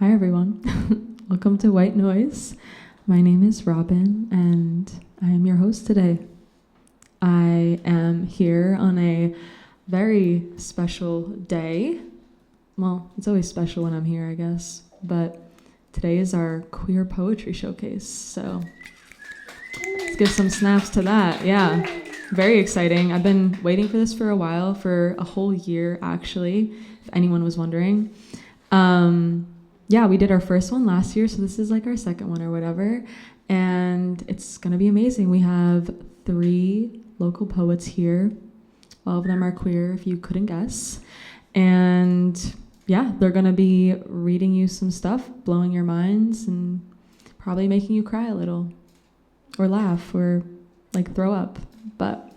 Hi everyone, welcome to White Noise. My name is Robyn and I am your host today. I am here on a very special day. Well, it's always special when I'm here, I guess, but today is our queer poetry showcase, so let's give some snaps to that. Yeah, very exciting. I've been waiting for this for a while, for a whole year actually, if anyone was wondering. Yeah, we did our first one last year, so this is like our second one or whatever, and it's gonna be amazing. We have 3 local poets here. All of them are queer, if you couldn't guess. And yeah, they're gonna be reading you some stuff, blowing your minds, and probably making you cry a little, or laugh, or like throw up. But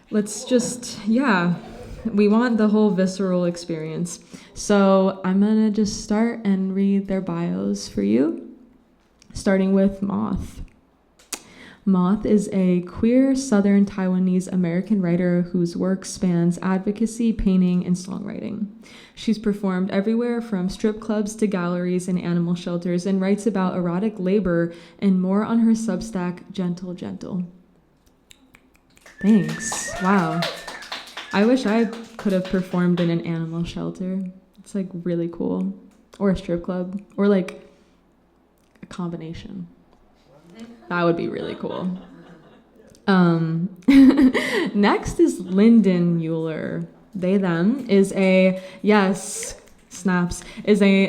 let's just, we want the whole visceral experience. So I'm gonna just start and read their bios for you, starting with Moth. Moth is a queer Southern Taiwanese American writer whose work spans advocacy, painting, and songwriting. She's performed everywhere from strip clubs to galleries and animal shelters and writes about erotic labor and more on her Substack, Gentle Gentle. Thanks. Wow. I wish I could have performed in an animal shelter. It's like really cool. Or a strip club. Or like a combination. That would be really cool. Next is Lyndon Mueller. They, them, is a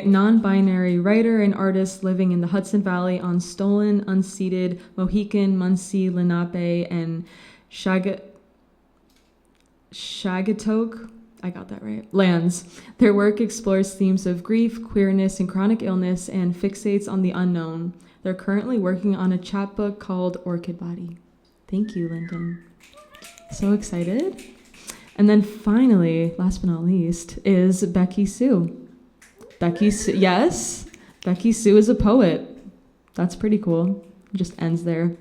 non-binary writer and artist living in the Hudson Valley on stolen, unceded Mohican, Munsee, Lenape, and Shagatoke, I got that right, lands. Their work explores themes of grief, queerness, and chronic illness, and fixates on the unknown. They're currently working on a chapbook called Orchid Body. Thank you, Lyndon. So excited. And then finally, last but not least, is Becky Sue. Becky Sue is a poet. That's pretty cool. It just ends there.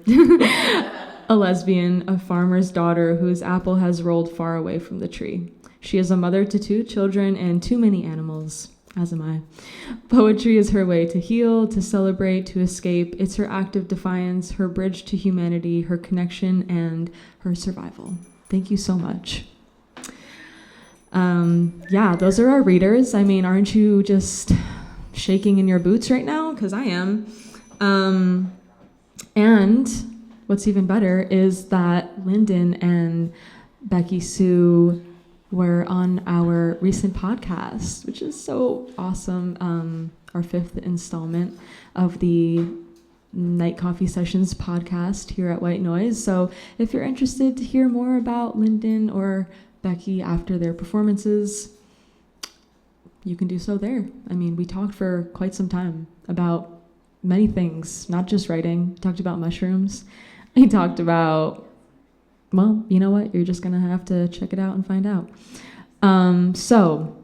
A lesbian, a farmer's daughter whose apple has rolled far away from the tree. She is a mother to 2 children and too many animals, as am I. Poetry is her way to heal, to celebrate, to escape. It's her act of defiance, her bridge to humanity, her connection, and her survival. Thank you so much. Those are our readers. I mean, aren't you just shaking in your boots right now? Because I am. And what's even better is that Lyndon and Becky Sue were on our recent podcast, which is so awesome. Our 5th installment of the Night Coffee Sessions podcast here at White Noise. So if you're interested to hear more about Lyndon or Becky after their performances, you can do so there. I mean, we talked for quite some time about many things, not just writing. We talked about mushrooms. We talked about, well, you know what? You're just going to have to check it out and find out. So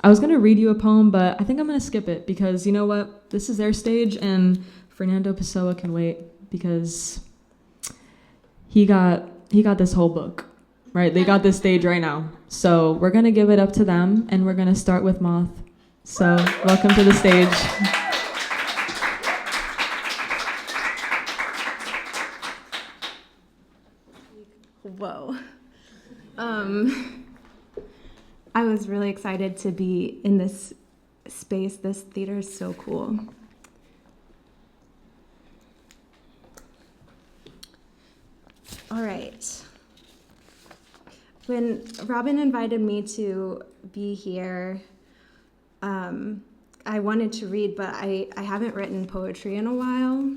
I was going to read you a poem, but I think I'm going to skip it because you know what? This is their stage and Fernando Pessoa can wait because he got this whole book, right? They got this stage right now. So we're going to give it up to them and we're going to start with Moth. So welcome to the stage. Whoa. I was really excited to be in this space. This theater is so cool. All right. When Robyn invited me to be here, I wanted to read, but I haven't written poetry in a while.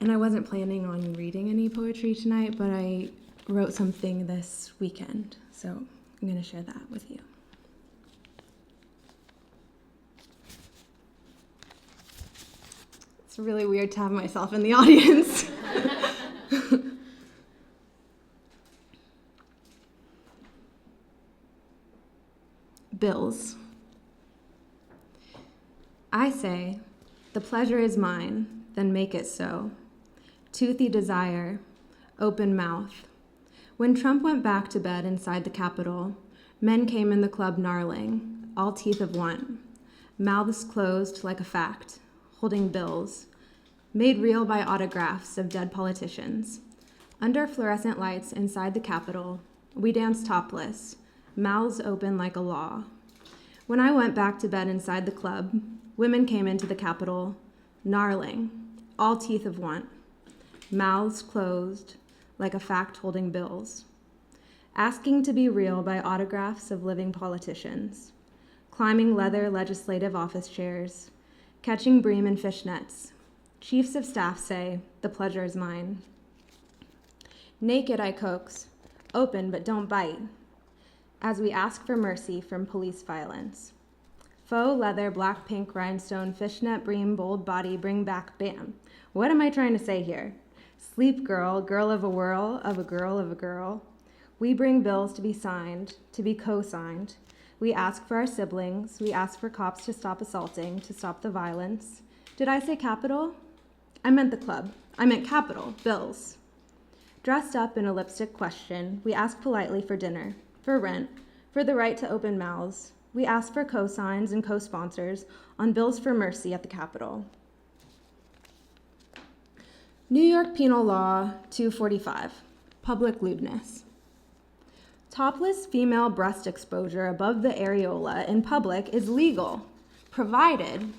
And I wasn't planning on reading any poetry tonight, but I wrote something this weekend, so I'm going to share that with you. It's really weird to have myself in the audience. Bills. I say, the pleasure is mine, then make it so. Toothy desire, open mouth. When Trump went back to bed inside the Capitol, men came in the club gnarling, all teeth of one. mouths closed like a fact, holding bills, made real by autographs of dead politicians. Under fluorescent lights inside the Capitol, we danced topless, mouths open like a law. When I went back to bed inside the club, women came into the Capitol, gnarling, all teeth of want, mouths closed like a fact holding bills, asking to be real by autographs of living politicians, climbing leather legislative office chairs, catching bream in fishnets. Chiefs of staff say, the pleasure is mine. Naked I coax, open but don't bite, as we ask for mercy from police violence. Faux leather, black, pink, rhinestone, fishnet, bream, bold body, bring back, bam. What am I trying to say here? Sleep girl, girl of a whirl, of a girl of a girl. We bring bills to be signed, to be co-signed. We ask for our siblings. We ask for cops to stop assaulting, to stop the violence. Did I say Capitol? I meant the club. I meant Capitol, bills. Dressed up in a lipstick question, we ask politely for dinner, for rent, for the right to open mouths. We ask for co-signs and co-sponsors on bills for mercy at the Capitol. New York Penal Law 245, public lewdness. Topless female breast exposure above the areola in public is legal, provided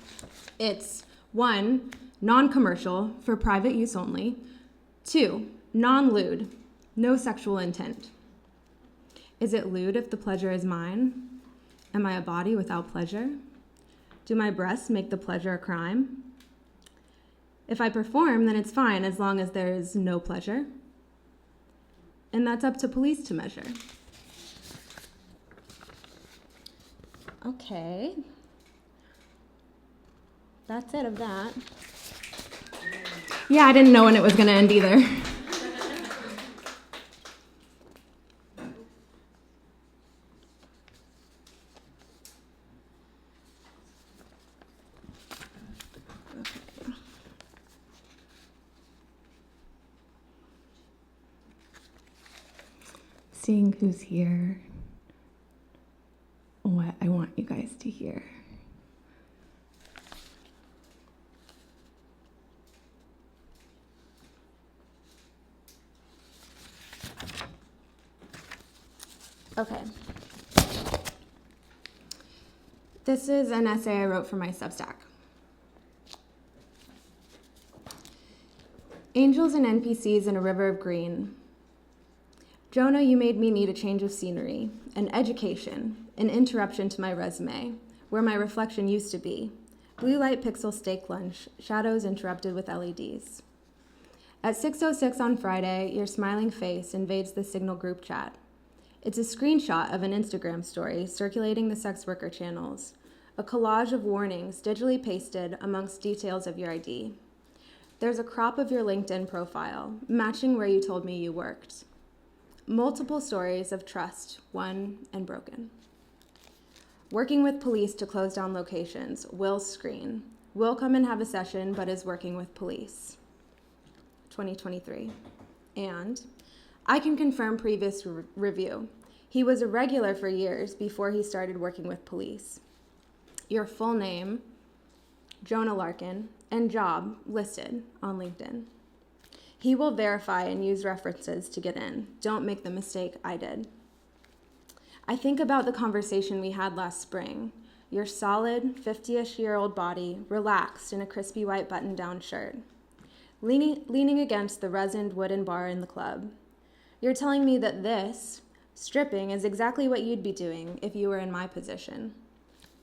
it's 1, non-commercial, for private use only, 2, non-lewd, no sexual intent. Is it lewd if the pleasure is mine? Am I a body without pleasure? Do my breasts make the pleasure a crime? If I perform, then it's fine as long as there is no pleasure. And that's up to police to measure. Okay. That's it of that. Yeah, I didn't know when it was going to end either. Seeing who's here, what I want you guys to hear. Okay. This is an essay I wrote for my Substack. Angels and NPCs in a river of green. Jonah, you made me need a change of scenery, an education, an interruption to my resume, where my reflection used to be. Blue light pixel steak lunch, shadows interrupted with LEDs. At 6:06 on Friday, your smiling face invades the Signal group chat. It's a screenshot of an Instagram story circulating the sex worker channels, a collage of warnings digitally pasted amongst details of your ID. There's a crop of your LinkedIn profile, matching where you told me you worked. Multiple stories of trust, won and broken. Working with police to close down locations, will screen. Will come and have a session, but is working with police. 2023. And I can confirm previous review. He was a regular for years before he started working with police. Your full name, Jonah Larkin, and job listed on LinkedIn. He will verify and use references to get in. Don't make the mistake I did. I think about the conversation we had last spring. Your solid 50-ish-year-old body relaxed in a crispy white button-down shirt, leaning against the resined wooden bar in the club. You're telling me that this, stripping, is exactly what you'd be doing if you were in my position.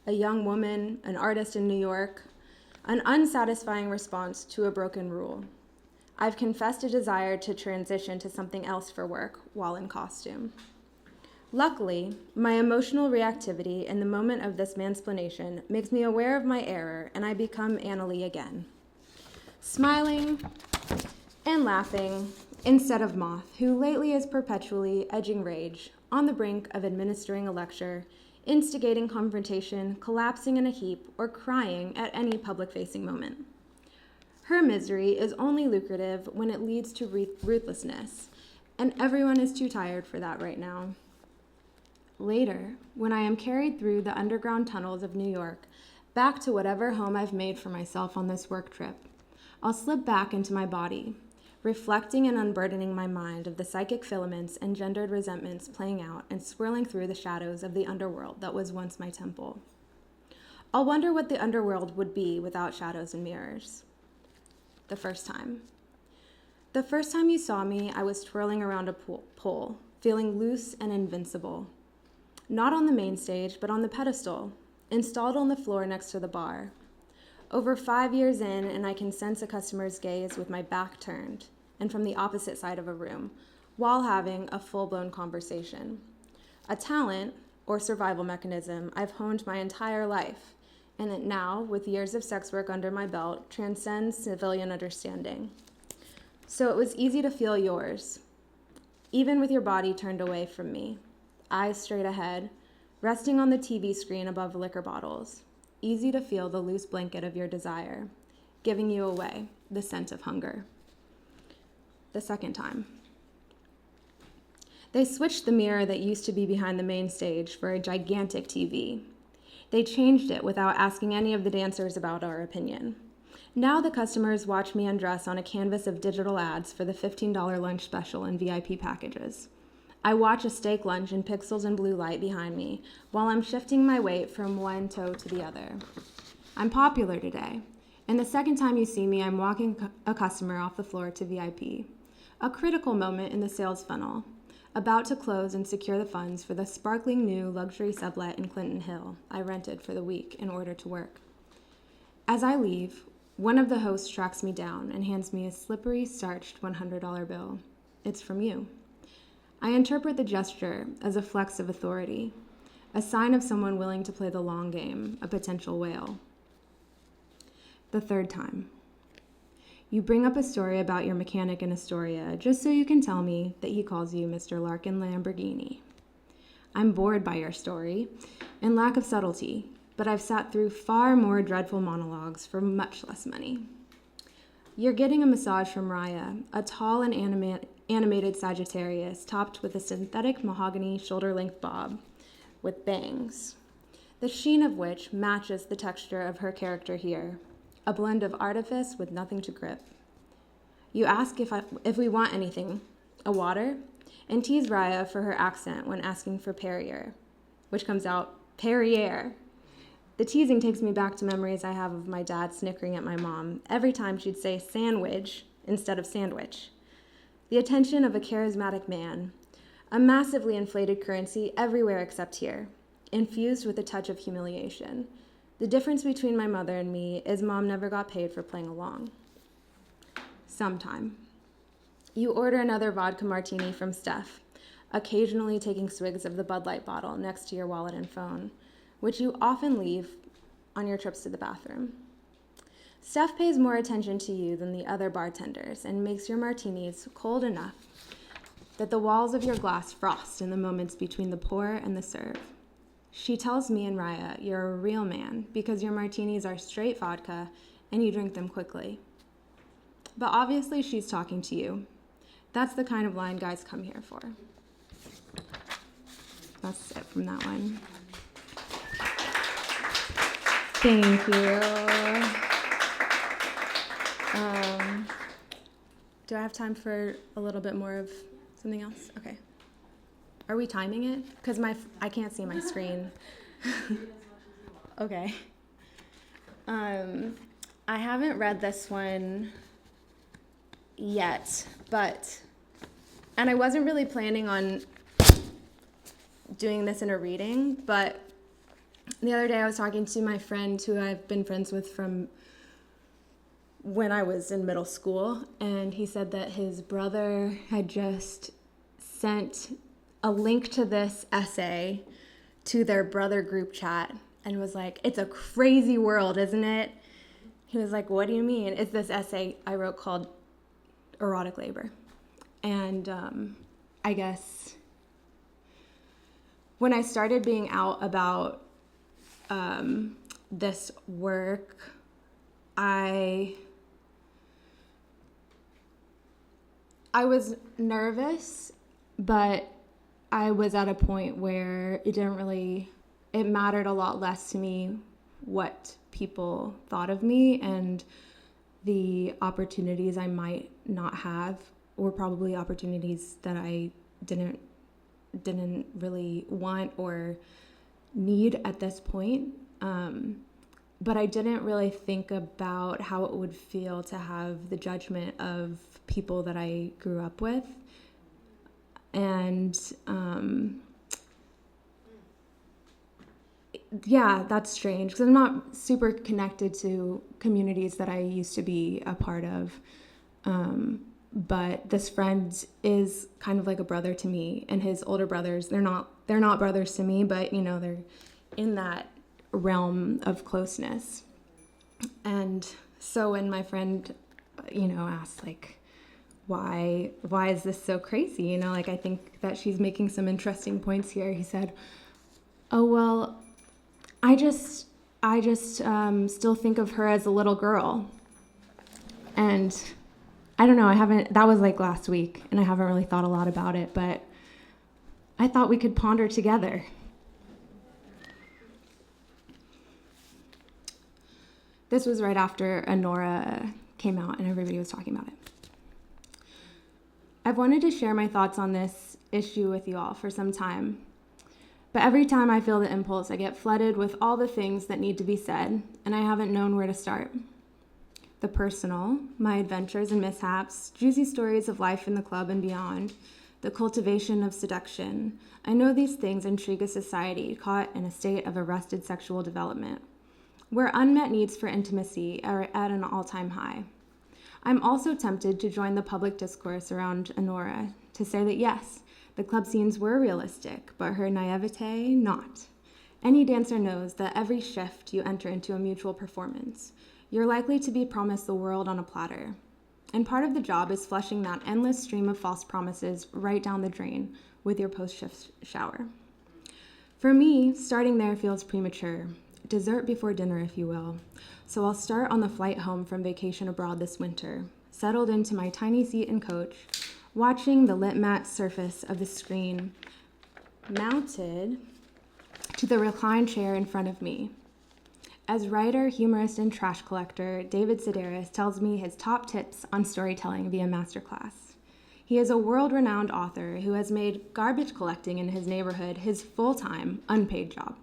A young woman, an artist in New York, an unsatisfying response to a broken rule. I've confessed a desire to transition to something else for work while in costume. Luckily, my emotional reactivity in the moment of this mansplanation makes me aware of my error, and I become Annalie again. Smiling and laughing instead of Moth, who lately is perpetually edging rage, on the brink of administering a lecture, instigating confrontation, collapsing in a heap, or crying at any public-facing moment. Her misery is only lucrative when it leads to ruthlessness, and everyone is too tired for that right now. Later, when I am carried through the underground tunnels of New York, back to whatever home I've made for myself on this work trip. I'll slip back into my body, reflecting and unburdening my mind of the psychic filaments and gendered resentments playing out and swirling through the shadows of the underworld that was once my temple. I'll wonder what the underworld would be without shadows and mirrors. The first time. The first time you saw me, I was twirling around a pole, feeling loose and invincible. Not on the main stage, but on the pedestal, installed on the floor next to the bar. Over 5 years in, and I can sense a customer's gaze with my back turned, and from the opposite side of a room, while having a full-blown conversation. A talent, or survival mechanism, I've honed my entire life, and it now, with years of sex work under my belt, transcends civilian understanding. So it was easy to feel yours, even with your body turned away from me, eyes straight ahead, resting on the TV screen above liquor bottles. Easy to feel the loose blanket of your desire, giving you away, the scent of hunger. The second time. They switched the mirror that used to be behind the main stage for a gigantic TV. They changed it without asking any of the dancers about our opinion. Now the customers watch me undress on a canvas of digital ads for the $15 lunch special and VIP packages. I watch a steak lunch in pixels and blue light behind me while I'm shifting my weight from one toe to the other. I'm popular today, and the second time you see me, I'm walking a customer off the floor to VIP. A critical moment in the sales funnel, about to close and secure the funds for the sparkling new luxury sublet in Clinton Hill I rented for the week in order to work. As I leave, one of the hosts tracks me down and hands me a slippery, starched $100 bill. It's from you. I interpret the gesture as a flex of authority, a sign of someone willing to play the long game, a potential whale. The third time. You bring up a story about your mechanic in Astoria just so you can tell me that he calls you Mr. Larkin Lamborghini. I'm bored by your story and lack of subtlety, but I've sat through far more dreadful monologues for much less money. You're getting a massage from Raya, a tall and animated Sagittarius topped with a synthetic mahogany shoulder-length bob with bangs, the sheen of which matches the texture of her character here, a blend of artifice with nothing to grip. You ask if we want anything, a water, and tease Raya for her accent when asking for Perrier, which comes out Perrier. The teasing takes me back to memories I have of my dad snickering at my mom every time she'd say sandwich instead of sandwich. The attention of a charismatic man, a massively inflated currency everywhere except here, infused with a touch of humiliation. The difference between my mother and me is Mom never got paid for playing along. Sometime. You order another vodka martini from Steph, occasionally taking swigs of the Bud Light bottle next to your wallet and phone, which you often leave on your trips to the bathroom. Steph pays more attention to you than the other bartenders and makes your martinis cold enough that the walls of your glass frost in the moments between the pour and the serve. She tells me and Raya you're a real man because your martinis are straight vodka and you drink them quickly. But obviously she's talking to you. That's the kind of line guys come here for. That's it from that one. Thank you. Do I have time for a little bit more of something else? Okay. Are we timing it? Because I can't see my screen. Okay. I haven't read this one yet, and I wasn't really planning on doing this in a reading, but the other day I was talking to my friend who I've been friends with from when I was in middle school, and he said that his brother had just sent a link to this essay to their brother group chat and was like, it's a crazy world, isn't it? He was like, what do you mean? It's this essay I wrote called Erotic Labor. And I guess when I started being out about this work, I was nervous, but I was at a point where it mattered a lot less to me what people thought of me, and the opportunities I might not have were probably opportunities that I didn't really want or need at this point. But I didn't really think about how it would feel to have the judgment of people that I grew up with. And yeah, that's strange because I'm not super connected to communities that I used to be a part of. But this friend is kind of like a brother to me, and his older brothers, they're not brothers to me, but they're in that realm of closeness. And so when my friend, asked like, why is this so crazy? Like, I think that she's making some interesting points here. He said, oh, well, I just still think of her as a little girl. And I don't know, that was like last week, and I haven't really thought a lot about it, but I thought we could ponder together. This was right after Anora came out and everybody was talking about it. I've wanted to share my thoughts on this issue with you all for some time, but every time I feel the impulse, I get flooded with all the things that need to be said, and I haven't known where to start. The personal, my adventures and mishaps, juicy stories of life in the club and beyond, the cultivation of seduction. I know these things intrigue a society caught in a state of arrested sexual development, where unmet needs for intimacy are at an all-time high. I'm also tempted to join the public discourse around Anora, to say that yes, the club scenes were realistic, but her naivete, not. Any dancer knows that every shift you enter into a mutual performance, you're likely to be promised the world on a platter. And part of the job is flushing that endless stream of false promises right down the drain with your post-shift shower. For me, starting there feels premature. Dessert before dinner, if you will. So I'll start on the flight home from vacation abroad this winter, settled into my tiny seat and coach, watching the lit matte surface of the screen mounted to the reclined chair in front of me. As writer, humorist, and trash collector, David Sedaris tells me his top tips on storytelling via masterclass. He is a world-renowned author who has made garbage collecting in his neighborhood his full-time, unpaid job.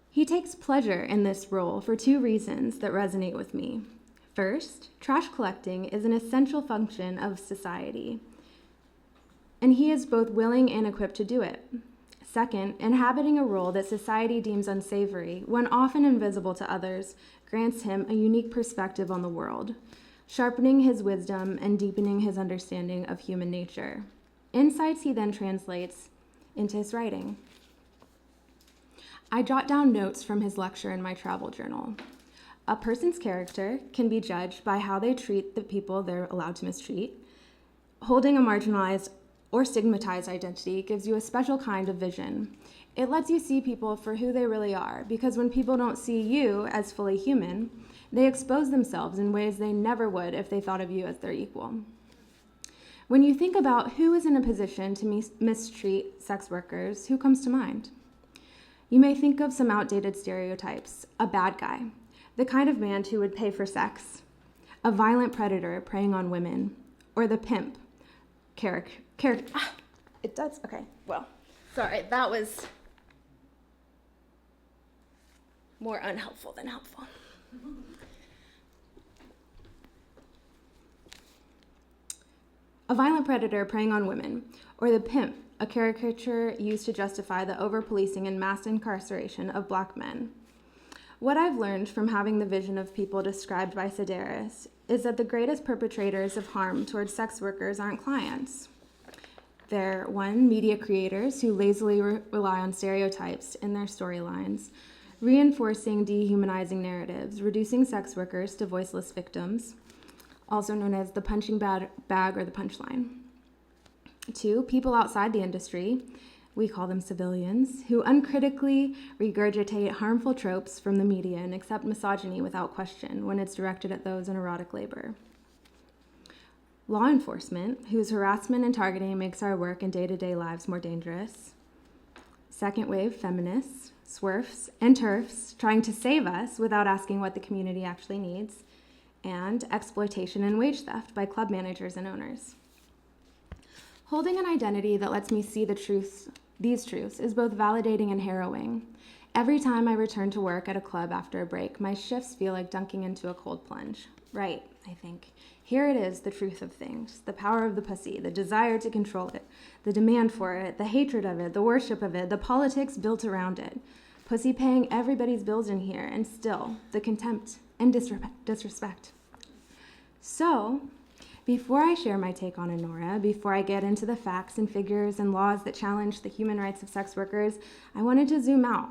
He takes pleasure in this role for two reasons that resonate with me. First, trash collecting is an essential function of society, and he is both willing and equipped to do it. Second, inhabiting a role that society deems unsavory, when often invisible to others, grants him a unique perspective on the world, sharpening his wisdom and deepening his understanding of human nature. Insights he then translates into his writing. I jot down notes from his lecture in my travel journal. A person's character can be judged by how they treat the people they're allowed to mistreat. Holding a marginalized or stigmatized identity gives you a special kind of vision. It lets you see people for who they really are, because when people don't see you as fully human, they expose themselves in ways they never would if they thought of you as their equal. When you think about who is in a position to mistreat sex workers, who comes to mind? You may think of some outdated stereotypes: a bad guy, the kind of man who would pay for sex, a violent predator preying on women, or the pimp, character. It does? Okay, well, sorry, that was more unhelpful than helpful. A violent predator preying on women, or the pimp, a caricature used to justify the over-policing and mass incarceration of Black men. What I've learned from having the vision of people described by Sedaris is that the greatest perpetrators of harm towards sex workers aren't clients. They're, one, media creators who lazily rely on stereotypes in their storylines, reinforcing dehumanizing narratives, reducing sex workers to voiceless victims, also known as the punching bag or the punchline. Two, people outside the industry, we call them civilians, who uncritically regurgitate harmful tropes from the media and accept misogyny without question when it's directed at those in erotic labor. Law enforcement, whose harassment and targeting makes our work and day-to-day lives more dangerous. second wave feminists, SWERFs, and TERFs trying to save us without asking what the community actually needs, and exploitation and wage theft by club managers and owners. Holding an identity that lets me see these truths is both validating and harrowing. Every time I return to work at a club after a break, my shifts feel like dunking into a cold plunge. Right, I think. Here it is, the truth of things, the power of the pussy, the desire to control it, the demand for it, the hatred of it, the worship of it, the politics built around it. Pussy paying everybody's bills in here, and still, the contempt and disrespect. So, before I share my take on Honora, before I get into the facts and figures and laws that challenge the human rights of sex workers, I wanted to zoom out.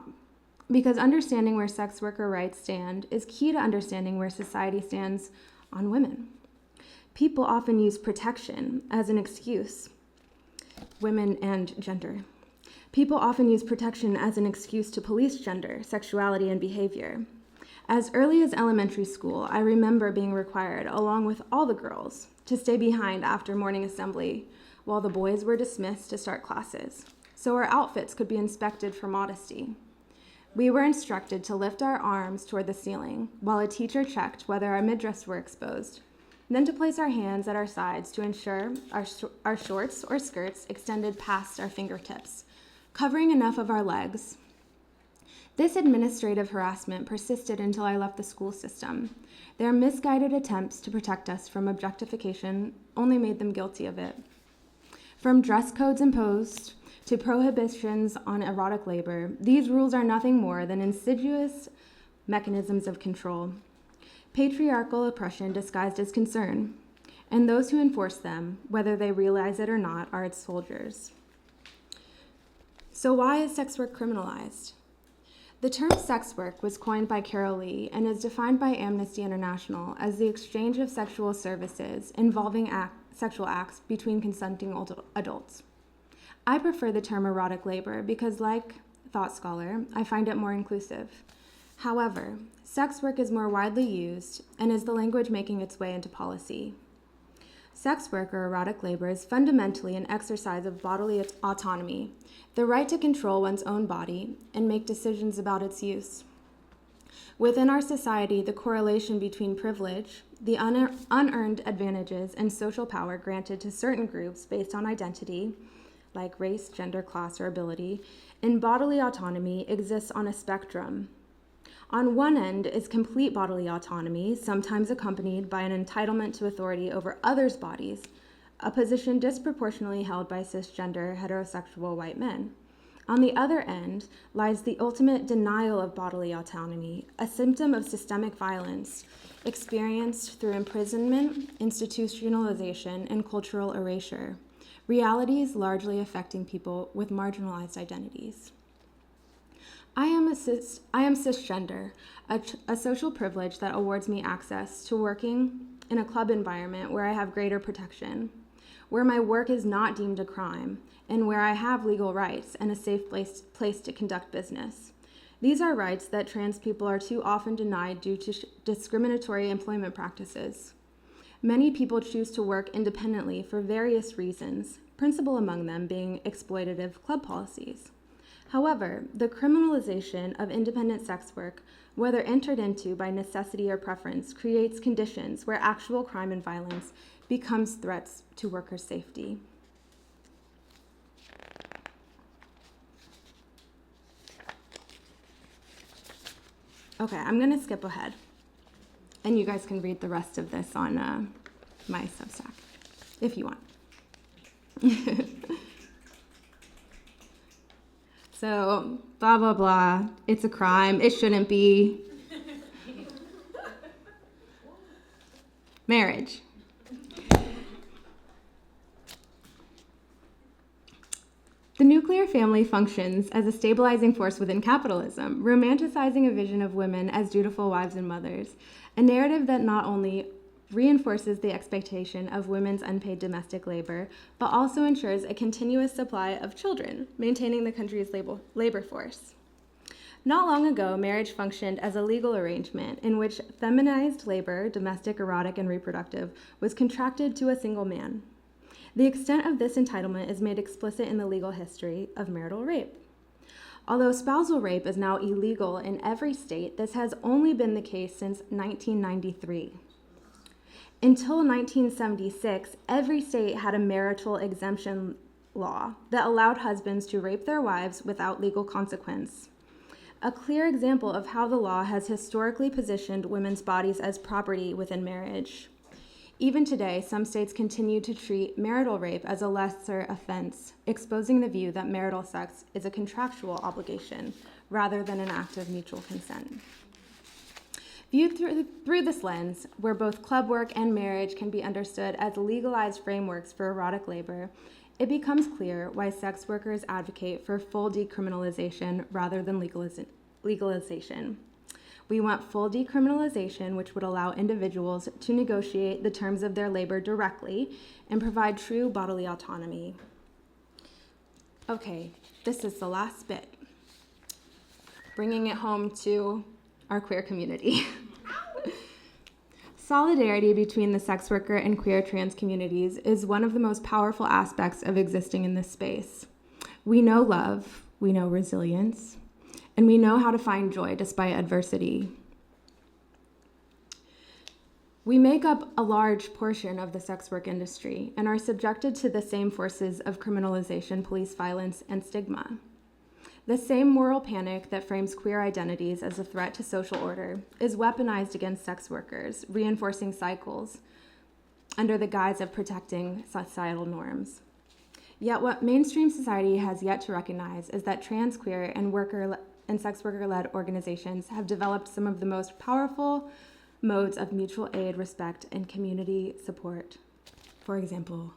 Because understanding where sex worker rights stand is key to understanding where society stands on women. People often use protection as an excuse, women and gender. People often use protection as an excuse to police gender, sexuality, and behavior. As early as elementary school, I remember being required, along with all the girls, to stay behind after morning assembly while the boys were dismissed to start classes, so our outfits could be inspected for modesty. We were instructed to lift our arms toward the ceiling while a teacher checked whether our midriffs were exposed, then to place our hands at our sides to ensure our shorts or skirts extended past our fingertips, covering enough of our legs. This administrative harassment persisted until I left the school system. Their misguided attempts to protect us from objectification only made them guilty of it. From dress codes imposed to prohibitions on erotic labor, these rules are nothing more than insidious mechanisms of control. Patriarchal oppression disguised as concern, and those who enforce them, whether they realize it or not, are its soldiers. So why is sex work criminalized? The term sex work was coined by Carol Lee and is defined by Amnesty International as the exchange of sexual services involving sexual acts between consenting adults. I prefer the term erotic labor because, like Thought Scholar, I find it more inclusive. However, sex work is more widely used and is the language making its way into policy. Sex work or erotic labor is fundamentally an exercise of bodily autonomy, the right to control one's own body and make decisions about its use. Within our society, the correlation between privilege, the unearned advantages, and social power granted to certain groups based on identity, like race, gender, class, or ability, and bodily autonomy exists on a spectrum. On one end is complete bodily autonomy, sometimes accompanied by an entitlement to authority over others' bodies, a position disproportionately held by cisgender, heterosexual white men. On the other end lies the ultimate denial of bodily autonomy, a symptom of systemic violence experienced through imprisonment, institutionalization, and cultural erasure, realities largely affecting people with marginalized identities. I am cisgender, a social privilege that awards me access to working in a club environment where I have greater protection, where my work is not deemed a crime, and where I have legal rights and a safe place to conduct business. These are rights that trans people are too often denied due to discriminatory employment practices. Many people choose to work independently for various reasons, principal among them being exploitative club policies. However, the criminalization of independent sex work, whether entered into by necessity or preference, creates conditions where actual crime and violence becomes threats to workers' safety. Okay, I'm going to skip ahead, and you guys can read the rest of this on my Substack, if you want. So, blah, blah, blah, it's a crime, it shouldn't be. Marriage. The nuclear family functions as a stabilizing force within capitalism, romanticizing a vision of women as dutiful wives and mothers, a narrative that not only reinforces the expectation of women's unpaid domestic labor, but also ensures a continuous supply of children, maintaining the country's labor force. Not long ago, marriage functioned as a legal arrangement in which feminized labor, domestic, erotic, and reproductive, was contracted to a single man. The extent of this entitlement is made explicit in the legal history of marital rape. Although spousal rape is now illegal in every state, this has only been the case since 1993. Until 1976, every state had a marital exemption law that allowed husbands to rape their wives without legal consequence. A clear example of how the law has historically positioned women's bodies as property within marriage. Even today, some states continue to treat marital rape as a lesser offense, exposing the view that marital sex is a contractual obligation rather than an act of mutual consent. Viewed through this lens, where both club work and marriage can be understood as legalized frameworks for erotic labor, it becomes clear why sex workers advocate for full decriminalization rather than legalization. We want full decriminalization, which would allow individuals to negotiate the terms of their labor directly and provide true bodily autonomy. Okay, this is the last bit. Bringing it home to our queer community. Solidarity between the sex worker and queer trans communities is one of the most powerful aspects of existing in this space. We know love, we know resilience, and we know how to find joy despite adversity. We make up a large portion of the sex work industry and are subjected to the same forces of criminalization, police violence, and stigma. The same moral panic that frames queer identities as a threat to social order is weaponized against sex workers, reinforcing cycles under the guise of protecting societal norms. Yet what mainstream society has yet to recognize is that trans, queer, and sex worker-led organizations have developed some of the most powerful modes of mutual aid, respect, and community support. For example,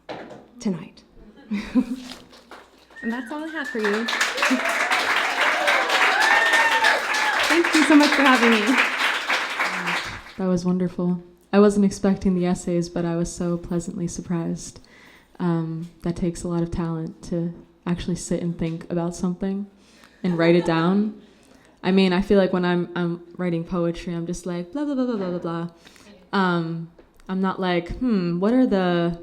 tonight. And that's all I have for you. Thank you so much for having me. That was wonderful. I wasn't expecting the essays, but I was so pleasantly surprised. That takes a lot of talent to actually sit and think about something and write it down. I mean, I feel like when I'm writing poetry, I'm just like, blah, blah, blah, blah, blah, blah, blah. I'm not like, what are the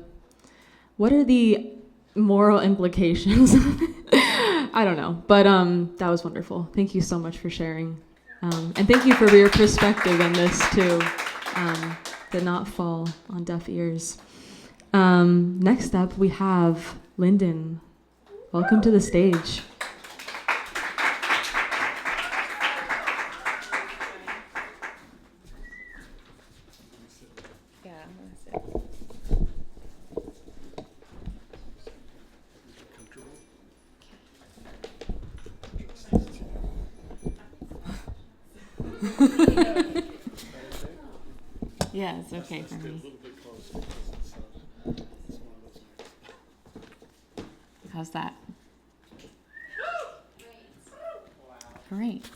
moral implications? I don't know, but that was wonderful. Thank you so much for sharing. And thank you for your perspective on this too. Did not fall on deaf ears. Next up, we have Lyndon. Welcome to the stage. Yeah, it's okay for me. How's that? Great.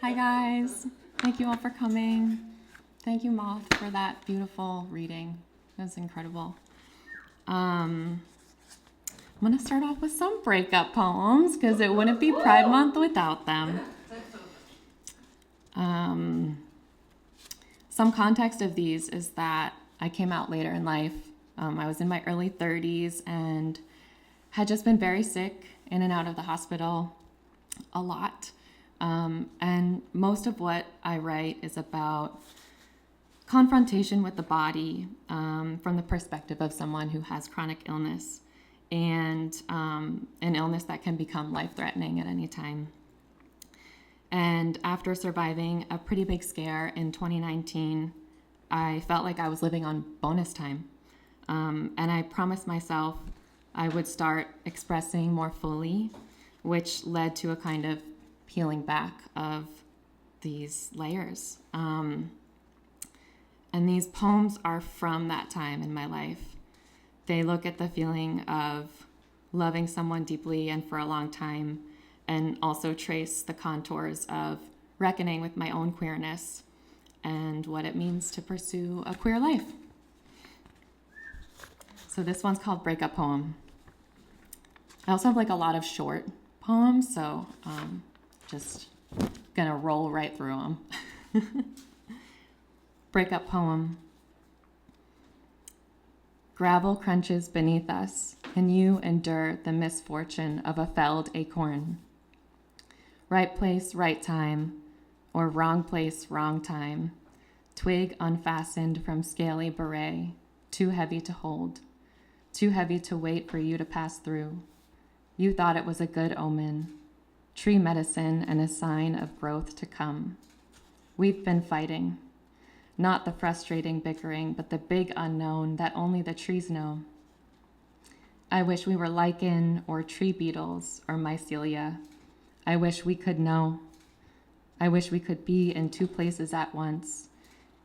Hi guys. Thank you all for coming. Thank you, Moth, for that beautiful reading. It was incredible. I'm going to start off with some breakup poems because it wouldn't be Pride Month without them. Some context of these is that I came out later in life. I was in my early 30s and had just been very sick, in and out of the hospital a lot. And most of what I write is about confrontation with the body from the perspective of someone who has chronic illness and an illness that can become life-threatening at any time. And after surviving a pretty big scare in 2019, I felt like I was living on bonus time. And I promised myself I would start expressing more fully, which led to a kind of peeling back of these layers. And these poems are from that time in my life. They look at the feeling of loving someone deeply and for a long time, and also trace the contours of reckoning with my own queerness and what it means to pursue a queer life. So this one's called Breakup Poem. I also have like a lot of short poems, so just gonna roll right through them. Breakup Poem. Gravel crunches beneath us, and you endure the misfortune of a felled acorn. Right place, right time, or wrong place, wrong time. Twig unfastened from scaly beret, too heavy to hold, too heavy to wait for you to pass through. You thought it was a good omen, tree medicine and a sign of growth to come. We've been fighting, not the frustrating bickering, but the big unknown that only the trees know. I wish we were lichen or tree beetles or mycelia. I wish we could know. I wish we could be in two places at once,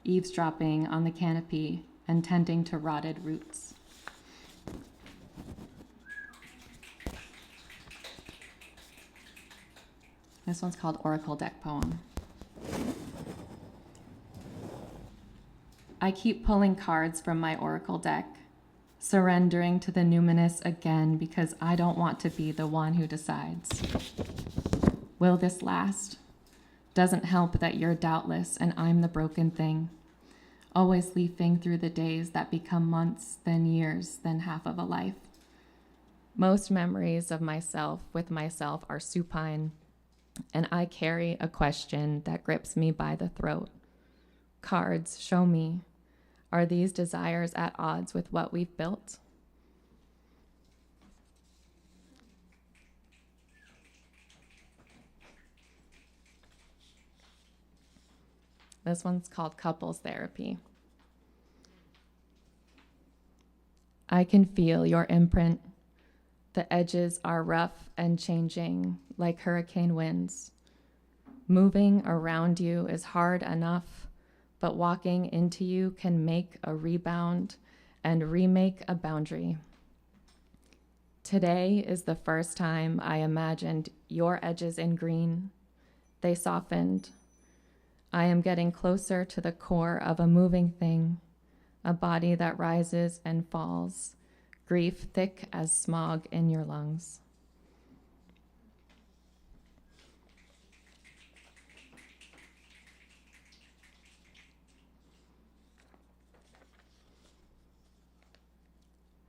eavesdropping on the canopy and tending to rotted roots. This one's called Oracle Deck Poem. I keep pulling cards from my Oracle deck, surrendering to the numinous again because I don't want to be the one who decides. Will this last? Doesn't help that you're doubtless and I'm the broken thing, always leafing through the days that become months, then years, then half of a life. Most memories of myself with myself are supine, and I carry a question that grips me by the throat. Cards, show me. Are these desires at odds with what we've built? This one's called Couples Therapy. I can feel your imprint. The edges are rough and changing like hurricane winds. Moving around you is hard enough, but walking into you can make a rebound and remake a boundary. Today is the first time I imagined your edges in green. They softened. I am getting closer to the core of a moving thing, a body that rises and falls, grief thick as smog in your lungs.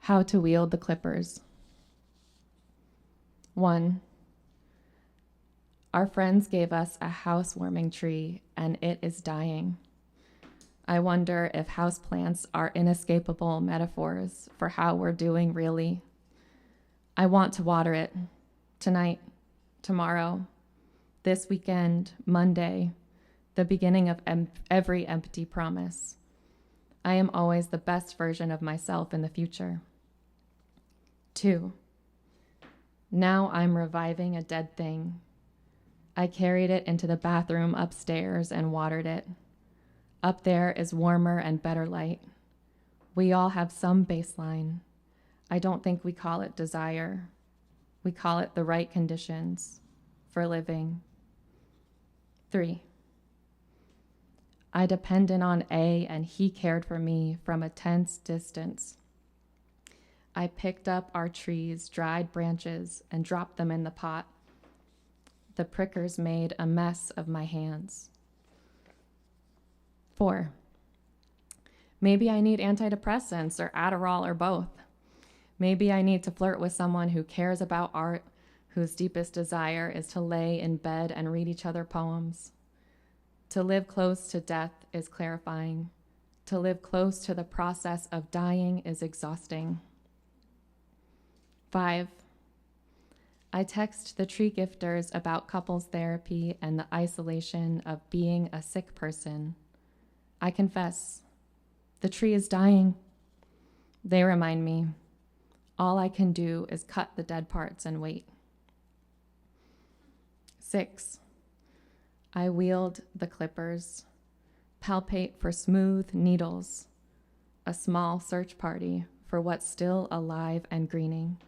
How to wield the clippers. 1. Our friends gave us a housewarming tree, and it is dying. I wonder if houseplants are inescapable metaphors for how we're doing really. I want to water it tonight, tomorrow, this weekend, Monday, the beginning of every empty promise. I am always the best version of myself in the future. 2. Now I'm reviving a dead thing. I carried it into the bathroom upstairs and watered it. Up there is warmer and better light. We all have some baseline. I don't think we call it desire. We call it the right conditions for living. 3. I depended on A, and he cared for me from a tense distance. I picked up our tree's dried branches and dropped them in the pot. The prickers made a mess of my hands. 4. Maybe I need antidepressants or Adderall or both. Maybe I need to flirt with someone who cares about art, whose deepest desire is to lay in bed and read each other poems. To live close to death is clarifying. To live close to the process of dying is exhausting. 5. I text the tree gifters about couples therapy and the isolation of being a sick person. I confess, the tree is dying. They remind me, all I can do is cut the dead parts and wait. 6. I wield the clippers, palpate for smooth needles, a small search party for what's still alive and greening.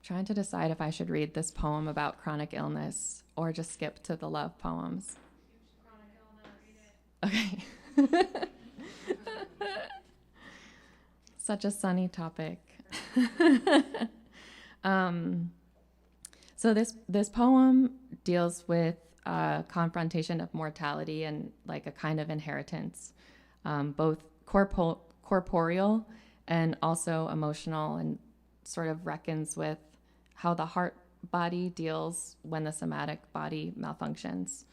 Trying to decide if I should read this poem about chronic illness or just skip to the love poems. Okay. Such a sunny topic. So this poem deals with confrontation of mortality and like a kind of inheritance, both corporeal and also emotional, and sort of reckons with how the heart body deals when the somatic body malfunctions,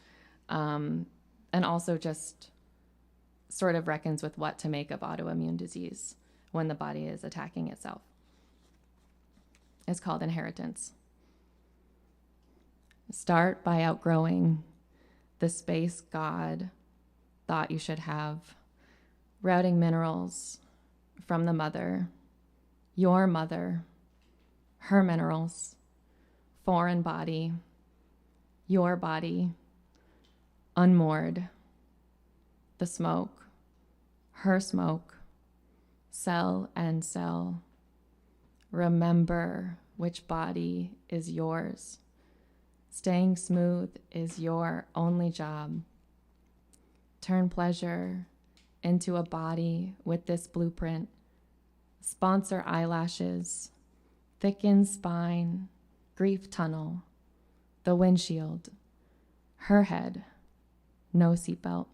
and also just sort of reckons with what to make of autoimmune disease when the body is attacking itself. It's called Inheritance. Start by outgrowing the space God thought you should have, routing minerals from the mother, your mother, her minerals, foreign body, your body, unmoored, the smoke, her smoke, cell and cell. Remember which body is yours. Staying smooth is your only job. Turn pleasure into a body with this blueprint. Sponsor eyelashes, thicken spine, grief tunnel, the windshield, her head, no seatbelt.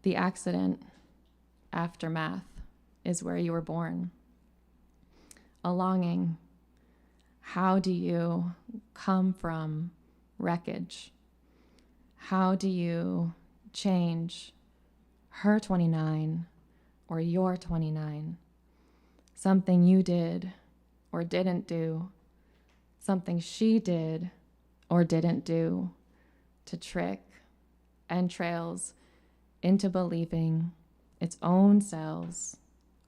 The accident, aftermath, is where you were born. A longing. How do you come from wreckage? How do you change her 29 or your 29? Something you did or didn't do, something she did or didn't do, to trick entrails into believing its own cells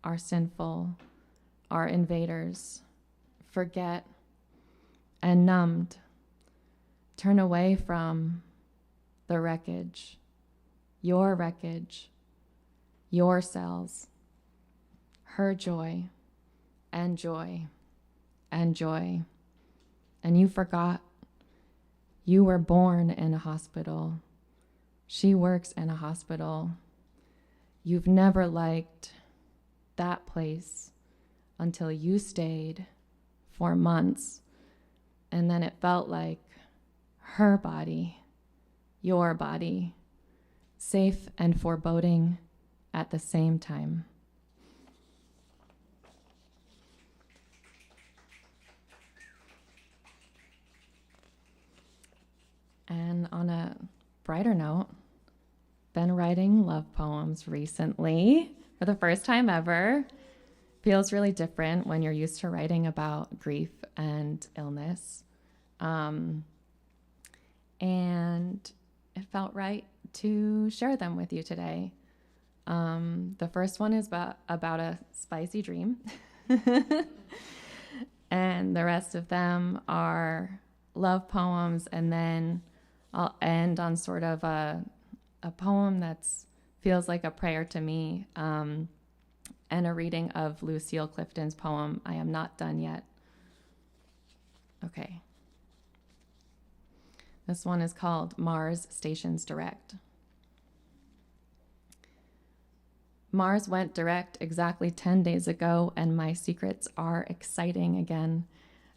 are sinful, are invaders. Forget and numbed, turn away from the wreckage, your cells, her joy and joy and joy. And you forgot you were born in a hospital. She works in a hospital. You've never liked that place until you stayed for months, and then it felt like her body, your body, safe and foreboding at the same time. And on a brighter note, been writing love poems recently for the first time ever. Feels really different when you're used to writing about grief and illness. And it felt right to share them with you today. The first one is about a spicy dream. And the rest of them are love poems, and then I'll end on sort of a poem that feels like a prayer to me, and a reading of Lucille Clifton's poem, I Am Not Done Yet. Okay. This one is called Mars Stations Direct. Mars went direct exactly 10 days ago, and my secrets are exciting again.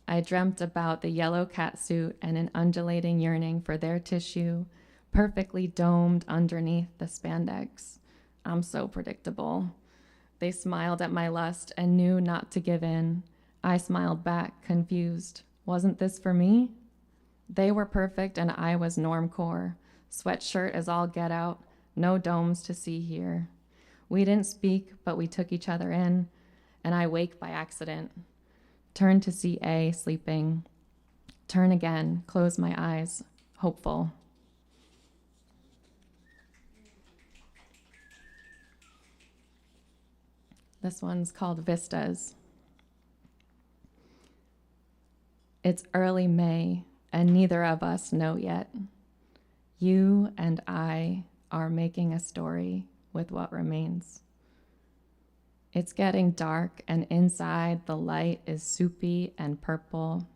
I dreamt about the yellow catsuit and an undulating yearning for their tissue, perfectly domed underneath the spandex. I'm so predictable. They smiled at my lust and knew not to give in. I smiled back, confused. Wasn't this for me? They were perfect and I was normcore. Sweatshirt as all get out, no domes to see here. We didn't speak, but we took each other in, and I wake by accident. Turn to see A sleeping. Turn again, close my eyes, hopeful. This one's called Vistas. It's early May, and neither of us know yet. You and I are making a story with what remains. It's getting dark, and inside the light is soupy and purple.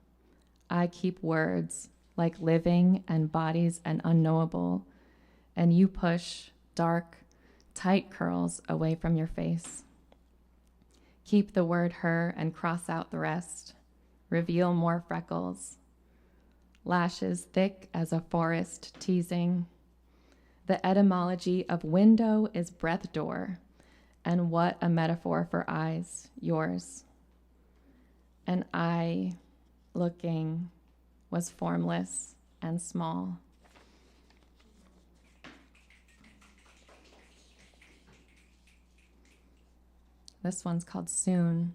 I keep words like living and bodies and unknowable, and you push dark, tight curls away from your face. Keep the word her and cross out the rest. Reveal more freckles. lashes thick as a forest teasing. The etymology of window is breath door, and what a metaphor for eyes, yours. And I, looking, was formless and small. This one's called Soon.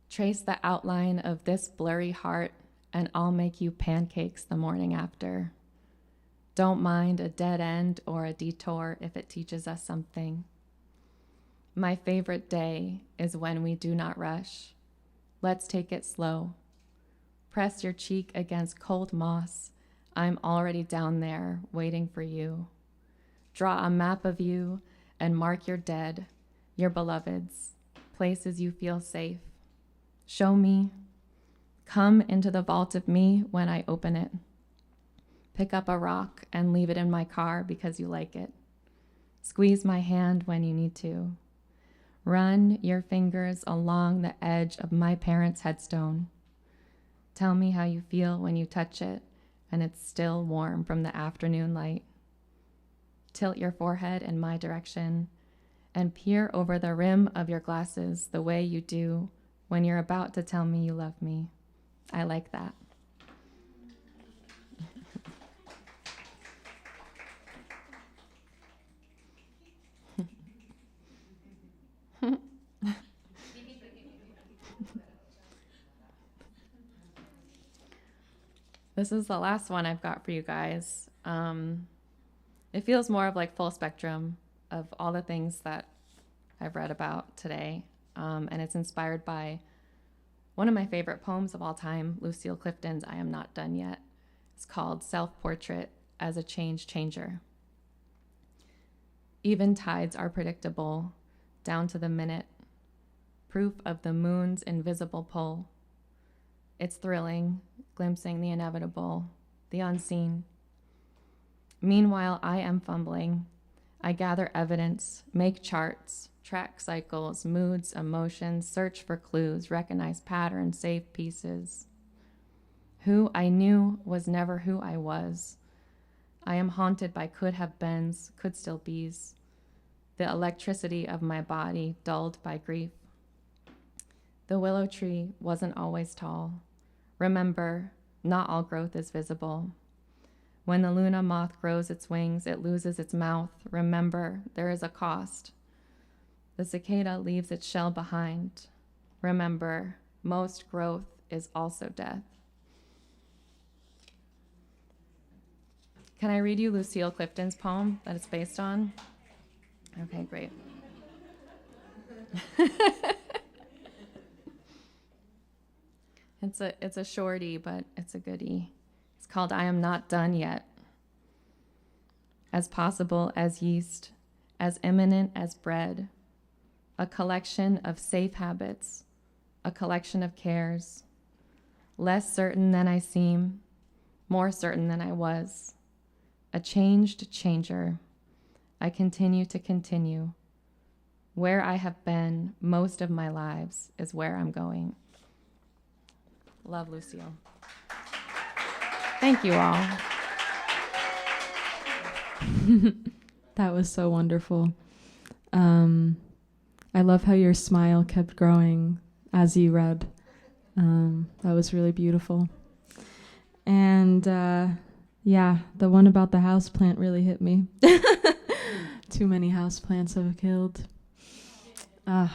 Trace the outline of this blurry heart, and I'll make you pancakes the morning after. Don't mind a dead end or a detour if it teaches us something. My favorite day is when we do not rush. Let's take it slow. Press your cheek against cold moss. I'm already down there waiting for you. Draw a map of you and mark your dead, your beloveds, places you feel safe. Show me. Come into the vault of me when I open it. Pick up a rock and leave it in my car because you like it. Squeeze my hand when you need to. Run your fingers along the edge of my parents' headstone. Tell me how you feel when you touch it and it's still warm from the afternoon light. Tilt your forehead in my direction and peer over the rim of your glasses the way you do when you're about to tell me you love me. I like that. This is the last one I've got for you guys. It feels more of like full spectrum of all the things that I've read about today. And it's inspired by one of my favorite poems of all time, Lucille Clifton's I Am Not Done Yet. It's called Self-Portrait as a Change Changer. Even tides are predictable, down to the minute, proof of the moon's invisible pull. It's thrilling, glimpsing the inevitable, the unseen. Meanwhile, I am fumbling. I gather evidence, make charts, track cycles, moods, emotions, search for clues, recognize patterns, save pieces. Who I knew was never who I was. I am haunted by could have beens, could still be's. The electricity of my body dulled by grief. The willow tree wasn't always tall. Remember, not all growth is visible. When the Luna moth grows its wings, it loses its mouth. Remember, there is a cost. The cicada leaves its shell behind. Remember, most growth is also death. Can I read you Lucille Clifton's poem that it's based on? Okay, great. It's a shorty, but it's a goodie. It's called I Am Not Done Yet. As possible as yeast, as imminent as bread, a collection of safe habits, a collection of cares, less certain than I seem, more certain than I was, a changed changer. I continue to continue. Where I have been most of my lives is where I'm going. Love, Lucille. Thank you all. That was so wonderful. I love how your smile kept growing as you read. That was really beautiful. And yeah, the one about the houseplant really hit me. Too many houseplants have killed. But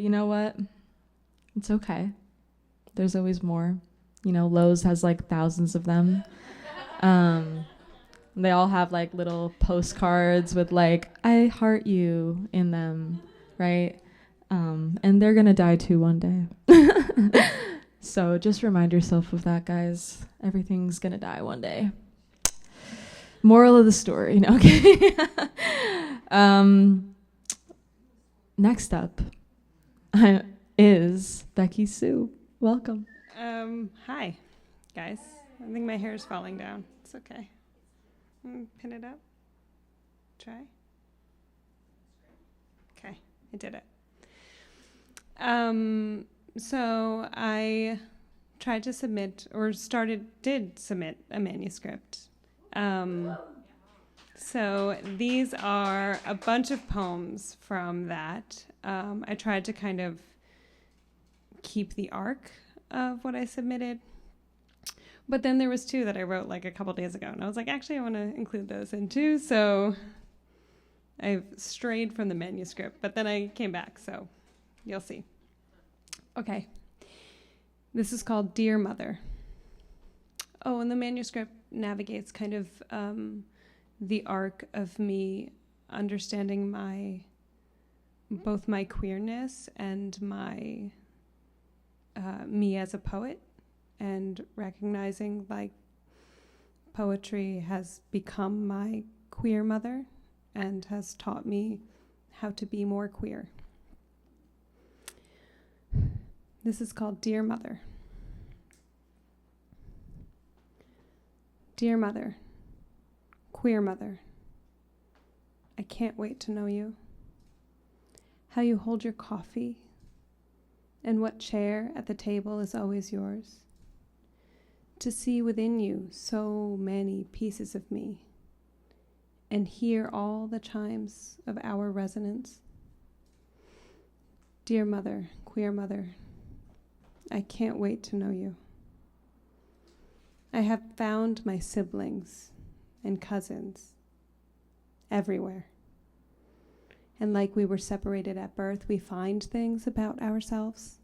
you know what? It's okay. There's always more. You know, Lowe's has like thousands of them. They all have like little postcards with like, I heart you in them, right? And they're going to die too one day. So just remind yourself of that, guys. Everything's going to die one day. Moral of the story. No, okay. Next up is Becky Sue. Welcome. Hi, guys. I think my hair is falling down. It's okay. Pin it up. Try. Okay, I did it. So I tried to submit, or did submit a manuscript. So these are a bunch of poems from that. I tried to kind of keep the arc of what I submitted. But then there was two that I wrote like a couple days ago, and I was like, actually, I want to include those in too. So I've strayed from the manuscript, but then I came back, so you'll see. Okay. This is called Dear Mother. Oh, and the manuscript navigates kind of the arc of me understanding both my queerness and my me as a poet, and recognizing like poetry has become my queer mother and has taught me how to be more queer. This is called Dear Mother. Dear Mother, queer mother, I can't wait to know you. How you hold your coffee and what chair at the table is always yours. To see within you so many pieces of me and hear all the chimes of our resonance. Dear mother, queer mother, I can't wait to know you. I have found my siblings and cousins everywhere. And like we were separated at birth, we find things about ourselves.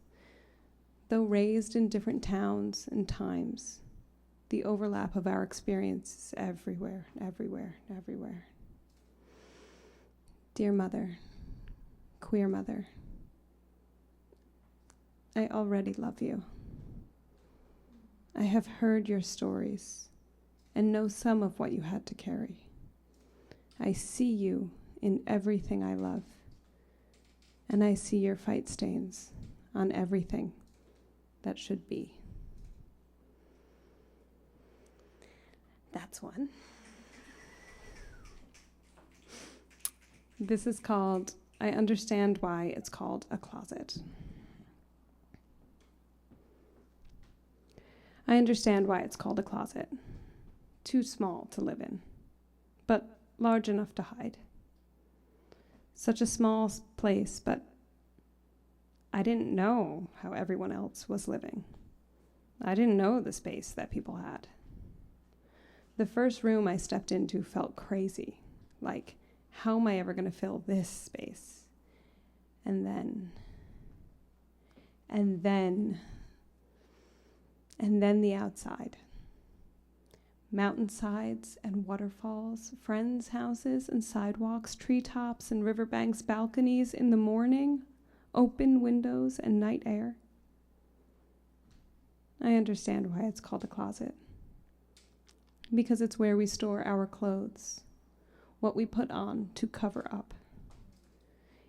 Though raised in different towns and times, the overlap of our experiences everywhere, everywhere, everywhere. Dear mother, queer mother, I already love you. I have heard your stories and know some of what you had to carry. I see you in everything I love, and I see your fight stains on everything that should be. That's one. This is called, I understand why it's called a closet. I understand why it's called a closet. Too small to live in, but large enough to hide. Such a small place, but I didn't know how everyone else was living. I didn't know the space that people had. The first room I stepped into felt crazy, like, how am I ever going to fill this space? And then the outside. Mountainsides and waterfalls, friends' houses and sidewalks, treetops and riverbanks, balconies in the morning, open windows and night air. I understand why it's called a closet. Because it's where we store our clothes, what we put on to cover up.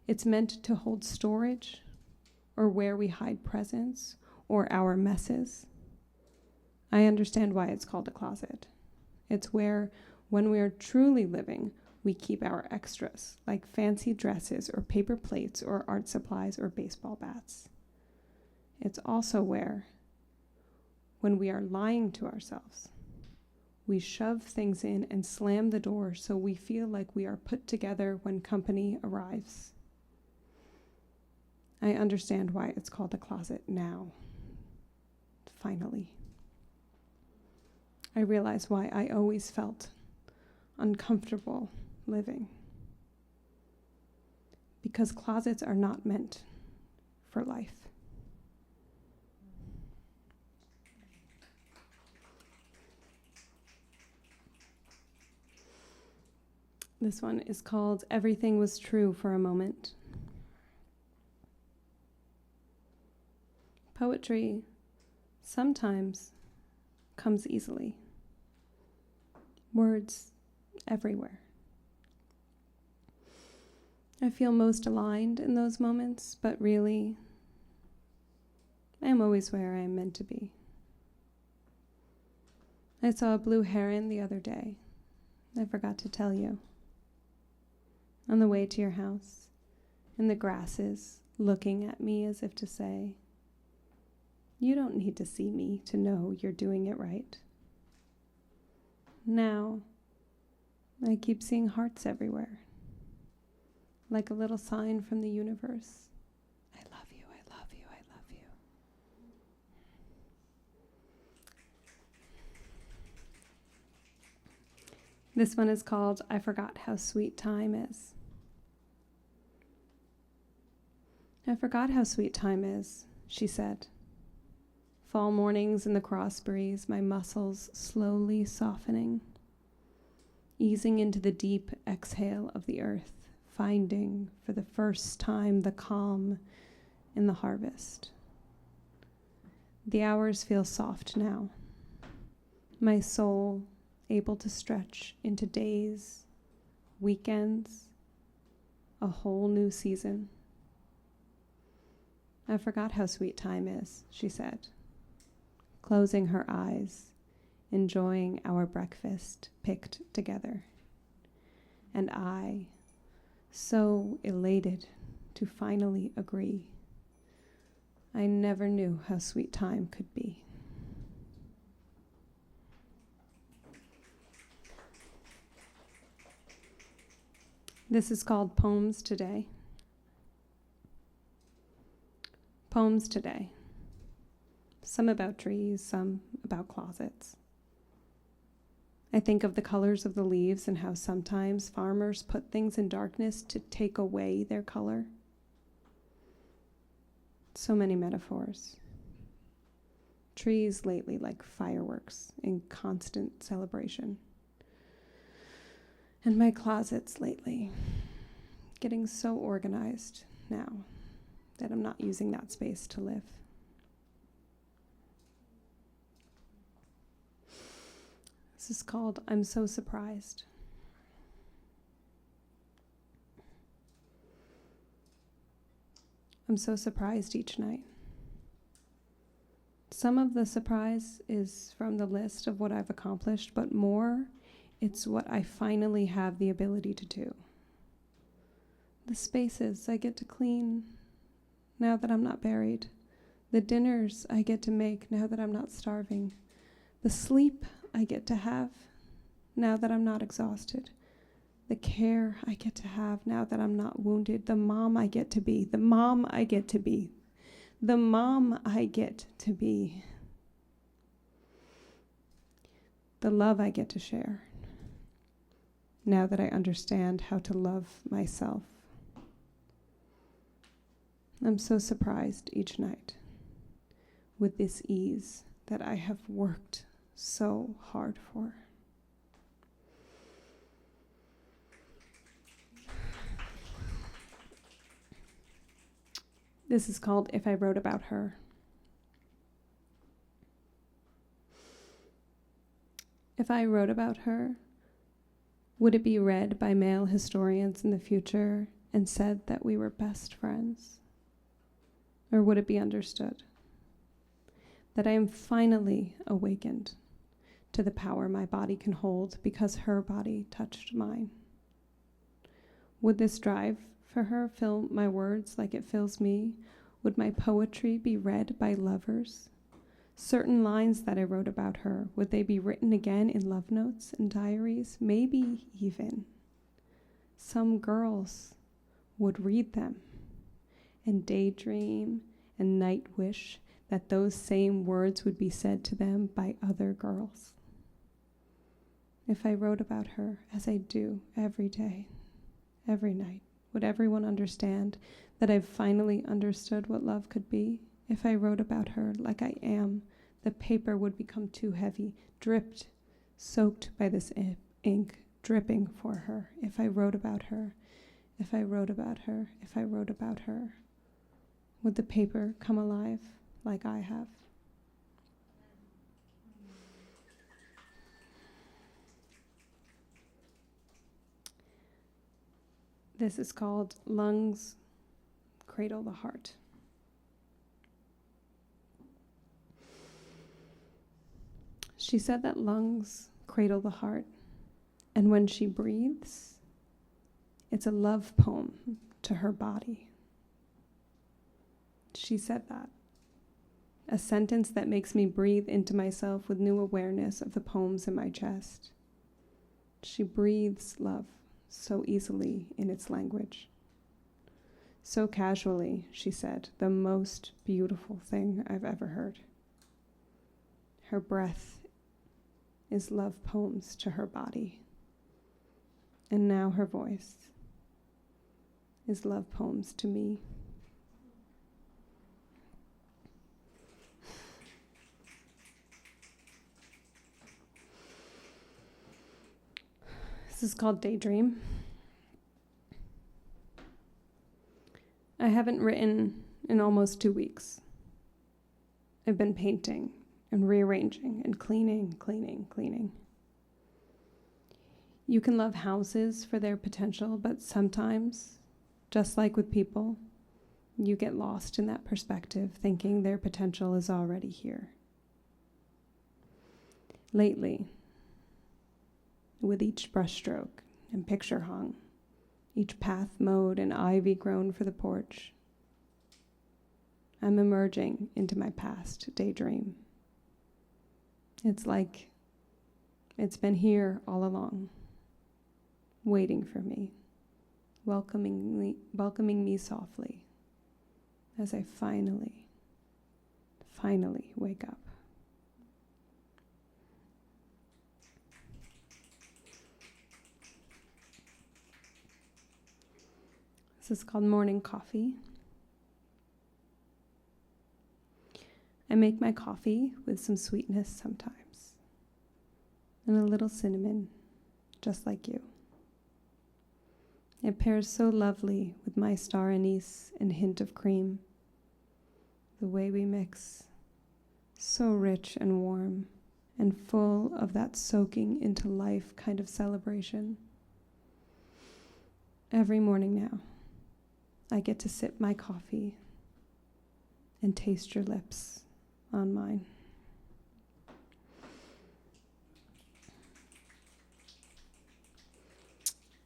It's meant to hold storage, or where we hide presents, or our messes. I understand why it's called a closet. It's where, when we are truly living, we keep our extras, like fancy dresses or paper plates or art supplies or baseball bats. It's also where, when we are lying to ourselves, we shove things in and slam the door so we feel like we are put together when company arrives. I understand why it's called a closet now. Finally. I realize why I always felt uncomfortable living. Because closets are not meant for life. This one is called Everything Was True for a Moment. Poetry sometimes comes easily. Words everywhere. I feel most aligned in those moments, but really, I am always where I am meant to be. I saw a blue heron the other day. I forgot to tell you. On the way to your house, in the grasses, looking at me as if to say, You don't need to see me to know you're doing it right. Now, I keep seeing hearts everywhere, like a little sign from the universe. I love you, I love you, I love you. This one is called I Forgot How Sweet Time Is. I forgot how sweet time is, she said. Fall mornings in the cross breeze, my muscles slowly softening, easing into the deep exhale of the earth, finding for the first time the calm in the harvest. The hours feel soft now, my soul able to stretch into days, weekends, a whole new season. I forgot how sweet time is, she said, closing her eyes, enjoying our breakfast picked together. And I, so elated to finally agree. I never knew how sweet time could be. This is called Poems Today. Poems today. Some about trees, some about closets. I think of the colors of the leaves and how sometimes farmers put things in darkness to take away their color. So many metaphors. Trees lately like fireworks in constant celebration. And my closets lately getting so organized now that I'm not using that space to live. This is called I'm So Surprised. I'm so surprised each night. Some of the surprise is from the list of what I've accomplished, but more, it's what I finally have the ability to do. The spaces I get to clean now that I'm not buried. The dinners I get to make now that I'm not starving. The sleep I get to have now that I'm not exhausted. The care I get to have now that I'm not wounded. The mom I get to be. The mom I get to be. The mom I get to be. The love I get to share now that I understand how to love myself. I'm so surprised each night with this ease that I have worked so hard for. This is called If I Wrote About Her. If I wrote about her, would it be read by male historians in the future and said that we were best friends? Or would it be understood that I am finally awakened to the power my body can hold because her body touched mine? Would this drive for her fill my words like it fills me? Would my poetry be read by lovers? Certain lines that I wrote about her, would they be written again in love notes and diaries? Maybe even some girls would read them and daydream and night wish that those same words would be said to them by other girls. If I wrote about her as I do every day, every night, would everyone understand that I've finally understood what love could be? If I wrote about her like I am, the paper would become too heavy, dripped, soaked by this ink, dripping for her. If I wrote about her, if I wrote about her, if I wrote about her, would the paper come alive like I have? This is called Lungs Cradle the Heart. She said that lungs cradle the heart, and when she breathes, it's a love poem to her body. She said that a sentence that makes me breathe into myself with new awareness of the poems in my chest. She breathes love so easily in its language. So casually, she said, the most beautiful thing I've ever heard. Her breath is love poems to her body. And now her voice is love poems to me. This is called Daydream. I haven't written in almost 2 weeks. I've been painting and rearranging and cleaning. You can love houses for their potential, but sometimes, just like with people, you get lost in that perspective, thinking their potential is already here. Lately, with each brushstroke and picture hung, each path mowed and ivy grown for the porch, I'm emerging into my past daydream. It's like it's been here all along, waiting for me, welcoming me softly as I finally wake up. This is called Morning Coffee. I make my coffee with some sweetness sometimes, and a little cinnamon, just like you. It pairs so lovely with my star anise and hint of cream. The way we mix, so rich and warm, and full of that soaking into life kind of celebration. Every morning now, I get to sip my coffee and taste your lips on mine.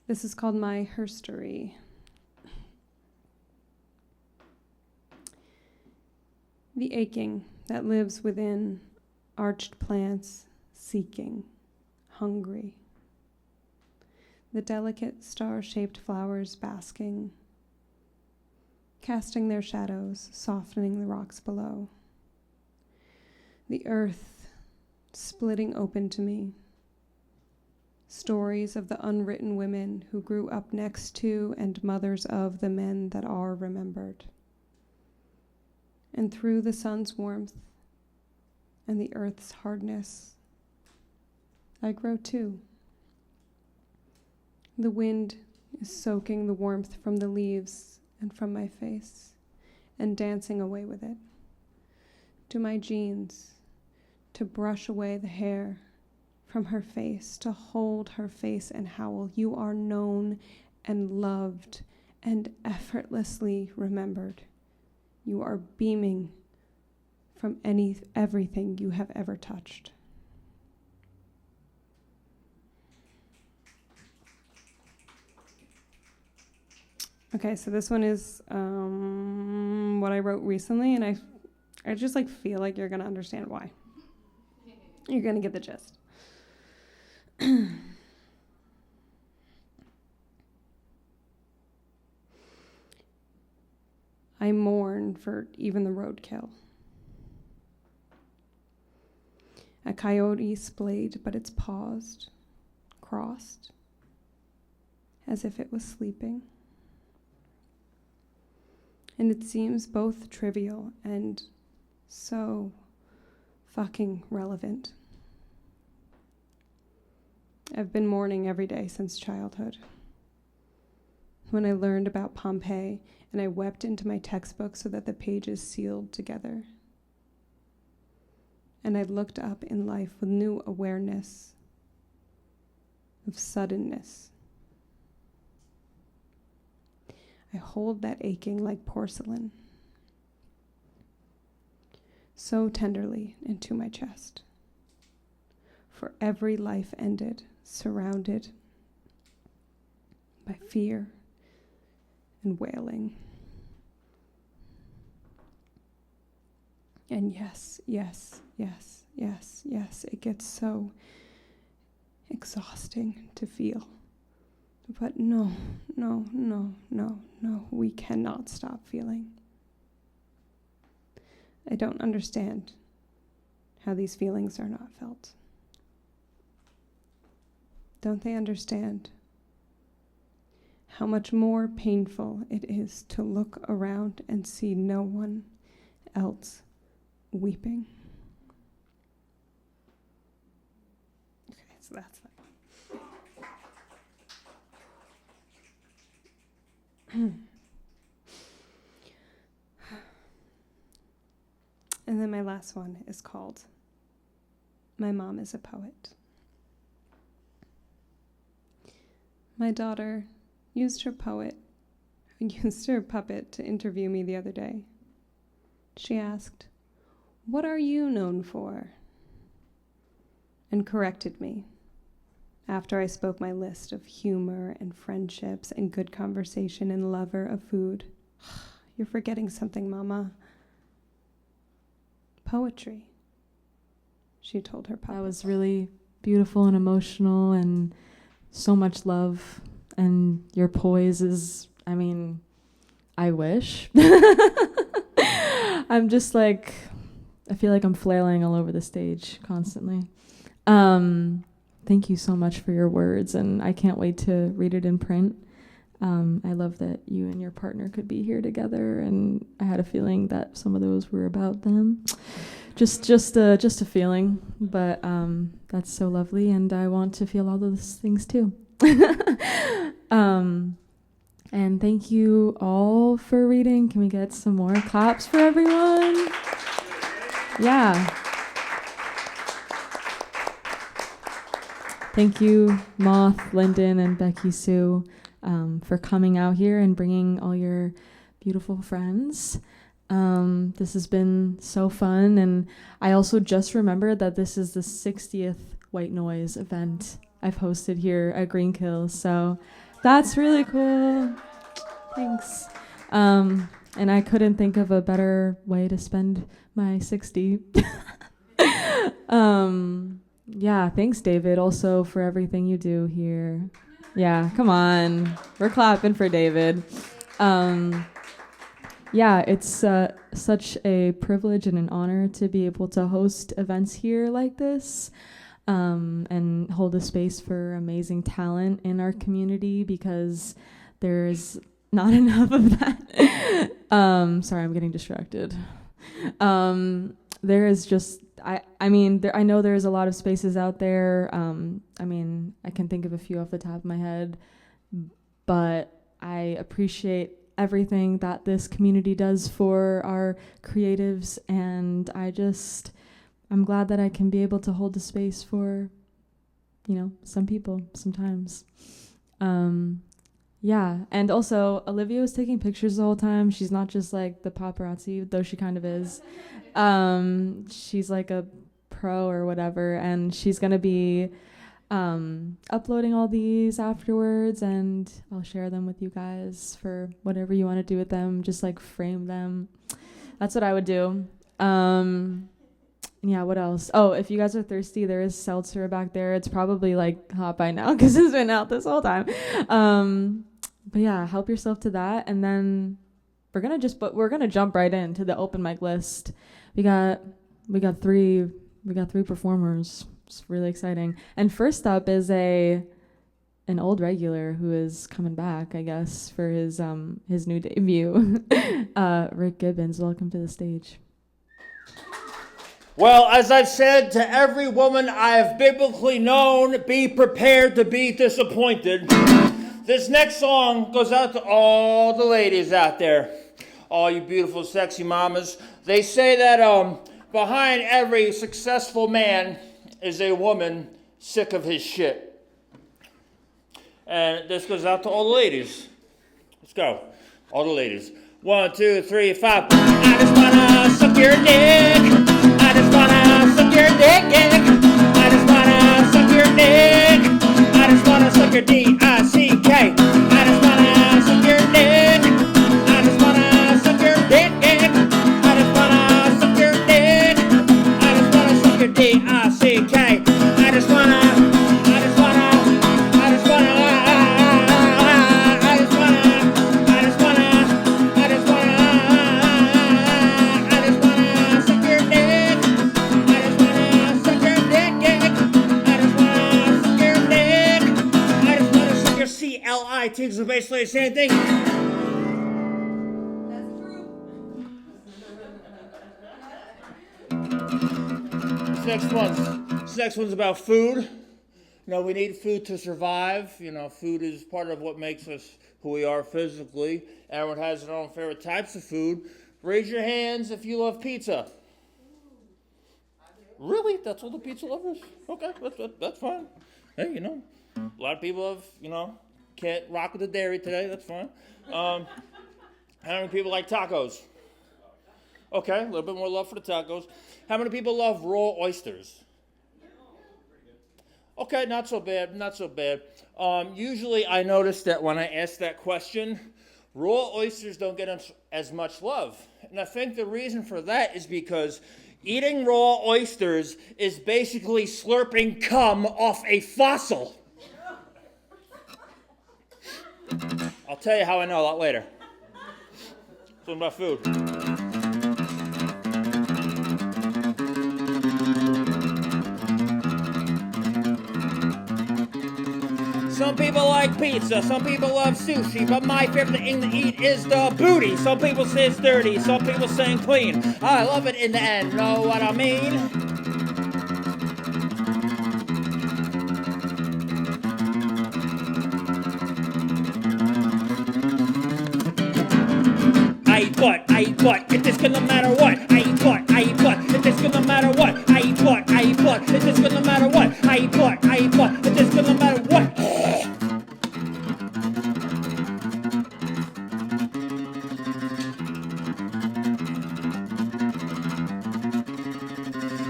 This is called My Herstory. The aching that lives within arched plants, seeking, hungry. The delicate star-shaped flowers basking, casting their shadows, softening the rocks below. The earth splitting open to me. Stories of the unwritten women who grew up next to and mothers of the men that are remembered. And through the sun's warmth and the earth's hardness, I grow too. The wind is soaking the warmth from the leaves and from my face, and dancing away with it. To my jeans, to brush away the hair from her face, to hold her face and howl, "You are known and loved and effortlessly remembered. You are beaming from everything you have ever touched." Okay, so this one is what I wrote recently, and I just feel like you're gonna understand why. You're gonna get the gist. I mourn for even the roadkill. A coyote splayed, but it's paused, crossed, as if it was sleeping. And it seems both trivial and so fucking relevant. I've been mourning every day since childhood. When I learned about Pompeii and I wept into my textbook so that the pages sealed together. And I looked up in life with new awareness of suddenness. I hold that aching like porcelain, so tenderly into my chest. For every life ended, surrounded by fear and wailing. And yes, yes, yes, yes, yes, it gets so exhausting to feel. But no, no, no, no, no, we cannot stop feeling. I don't understand how these feelings are not felt. Don't they understand how much more painful it is to look around and see no one else weeping? Okay, so that's that. And then my last one is called My Mom is a Poet. My daughter used her puppet to interview me the other day. She asked, "What are you known for?" and corrected me after I spoke my list of humor and friendships and good conversation and lover of food. "You're forgetting something, Mama." "Poetry," she told her puppet. That was really beautiful and emotional and so much love. And your poise is, I wish. I'm just like, I feel like I'm flailing all over the stage constantly. Thank you so much for your words, and I can't wait to read it in print. I love that you and your partner could be here together, and I had a feeling that some of those were about them. Just a feeling, but that's so lovely, and I want to feel all those things too. And thank you all for reading. Can we get some more claps for everyone? Yeah. Thank you, Moth, Lyndon, and Becky Sue, for coming out here and bringing all your beautiful friends. This has been so fun, and I also just remembered that this is the 60th White Noise event I've hosted here at Greenkill, so that's really cool. Thanks. And I couldn't think of a better way to spend my 60. Yeah, thanks, David, also for everything you do here. Yeah, come on. We're clapping for David. Yeah, it's such a privilege and an honor to be able to host events here like this, and hold a space for amazing talent in our community, because there's not enough of that. Sorry, I'm getting distracted. There is just, I know there's a lot of spaces out there. I can think of a few off the top of my head, but I appreciate everything that this community does for our creatives, and I'm glad that I can be able to hold the space for, some people sometimes. Yeah, and also Olivia was taking pictures the whole time. She's not just like the paparazzi, though she kind of is. She's like a pro or whatever, and she's gonna be uploading all these afterwards, and I'll share them with you guys for whatever you want to do with them. Just like frame them. That's what I would do. Yeah, what else? Oh, if you guys are thirsty, there is seltzer back there. It's probably like hot by now because it's been out this whole time. But yeah, help yourself to that, and then we're gonna jump right into the open mic list. We got three performers. It's really exciting. And first up is an old regular who is coming back, I guess, for his new debut. Rick Gibbons, welcome to the stage. Well, as I've said to every woman I have biblically known, be prepared to be disappointed. This next song goes out to all the ladies out there, all you beautiful, sexy mamas. They say that behind every successful man is a woman sick of his shit. And this goes out to all the ladies. Let's go. All the ladies. 1, 2, 3, 5. I just wanna suck your dick. I just wanna suck your dick. I just wanna suck your dick. I just wanna suck your D-I-C-K. I just wanna suck your dick. I just wanna suck your dick. I just wanna suck your dick. C-L-I-T, so basically the same thing. This next one's about food. You know, we need food to survive. You know, food is part of what makes us who we are physically. Everyone has their own favorite types of food. Raise your hands if you love pizza. Really? That's what the pizza lovers? Okay, that's fine. Hey, you know, a lot of people have, you know, can't rock with the dairy today. That's fine. How many people like tacos? Okay, a little bit more love for the tacos. How many people love raw oysters? Okay, not so bad, not so bad. Usually I notice that when I ask that question, raw oysters don't get as much love. And I think the reason for that is because eating raw oysters is basically slurping cum off a fossil. I'll tell you how I know a lot later. Something about food. Some people like pizza, some people love sushi, but my favorite thing to eat is the booty. Some people say it's dirty, some people say it's clean. I love it in the end, know what I mean? I eat what, it is gonna matter what. I eat what, it is gonna matter what. I eat what, it is gonna matter what. I eat what, it is gonna matter what.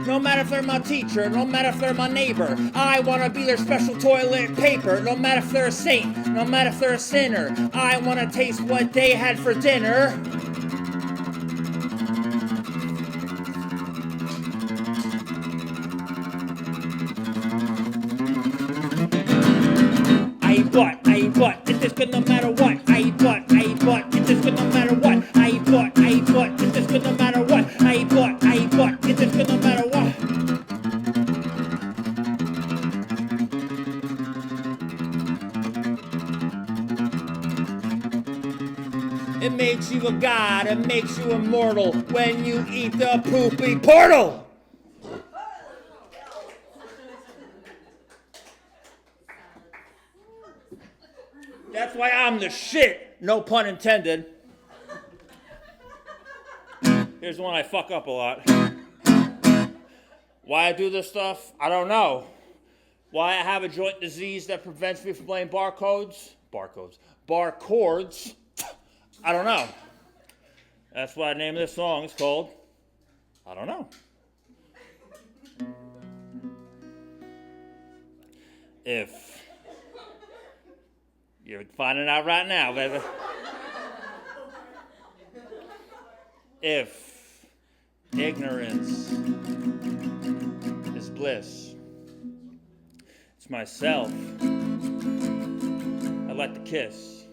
No matter if they're my teacher, no matter if they're my neighbor, I wanna be their special toilet paper. No matter if they're a saint, no matter if they're a sinner, I wanna taste what they had for dinner. I eat what, it is gonna matter what. I eat what, it is gonna matter what. I eat what, it is gonna matter what. I eat what, it is gonna matter what. It makes you a god, it makes you immortal when you eat the poopy portal. That's why I'm the shit, no pun intended. Here's one I fuck up a lot. Why I do this stuff, I don't know. Why I have a joint disease that prevents me from playing bar chords, I don't know. That's why the name of this song is called, I don't know. If you're finding out right now, baby. If ignorance is bliss, it's myself I'd like to kiss.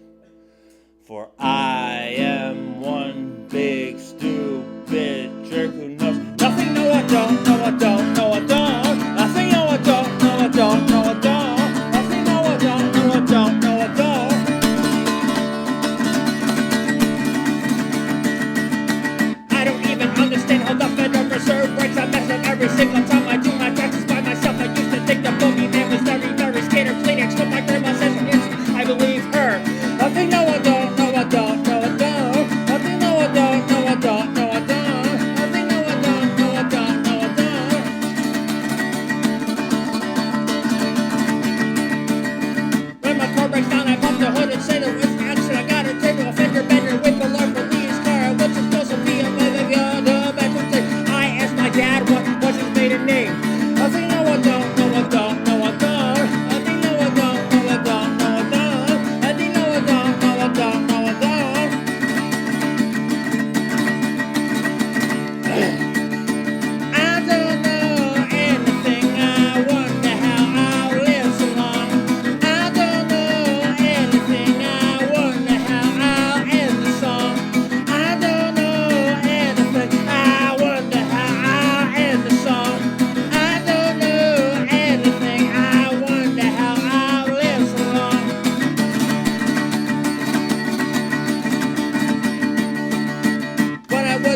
For I am one big stupid jerk who knows nothing. No, I don't. No, I don't. No, I don't. Nothing. No, I don't. No, I don't. No, I don't. Nothing. No, I don't. No, I don't. No, I don't. I don't even understand how the Federal Reserve breaks. I mess up every single time I do my taxes by myself. I used to think the boogeyman was very, very scared of Kleenex, but my grandma says I believe her. Nothing. No, I don't. No, I don't. No, I don't. Nothing. No, I don't. No,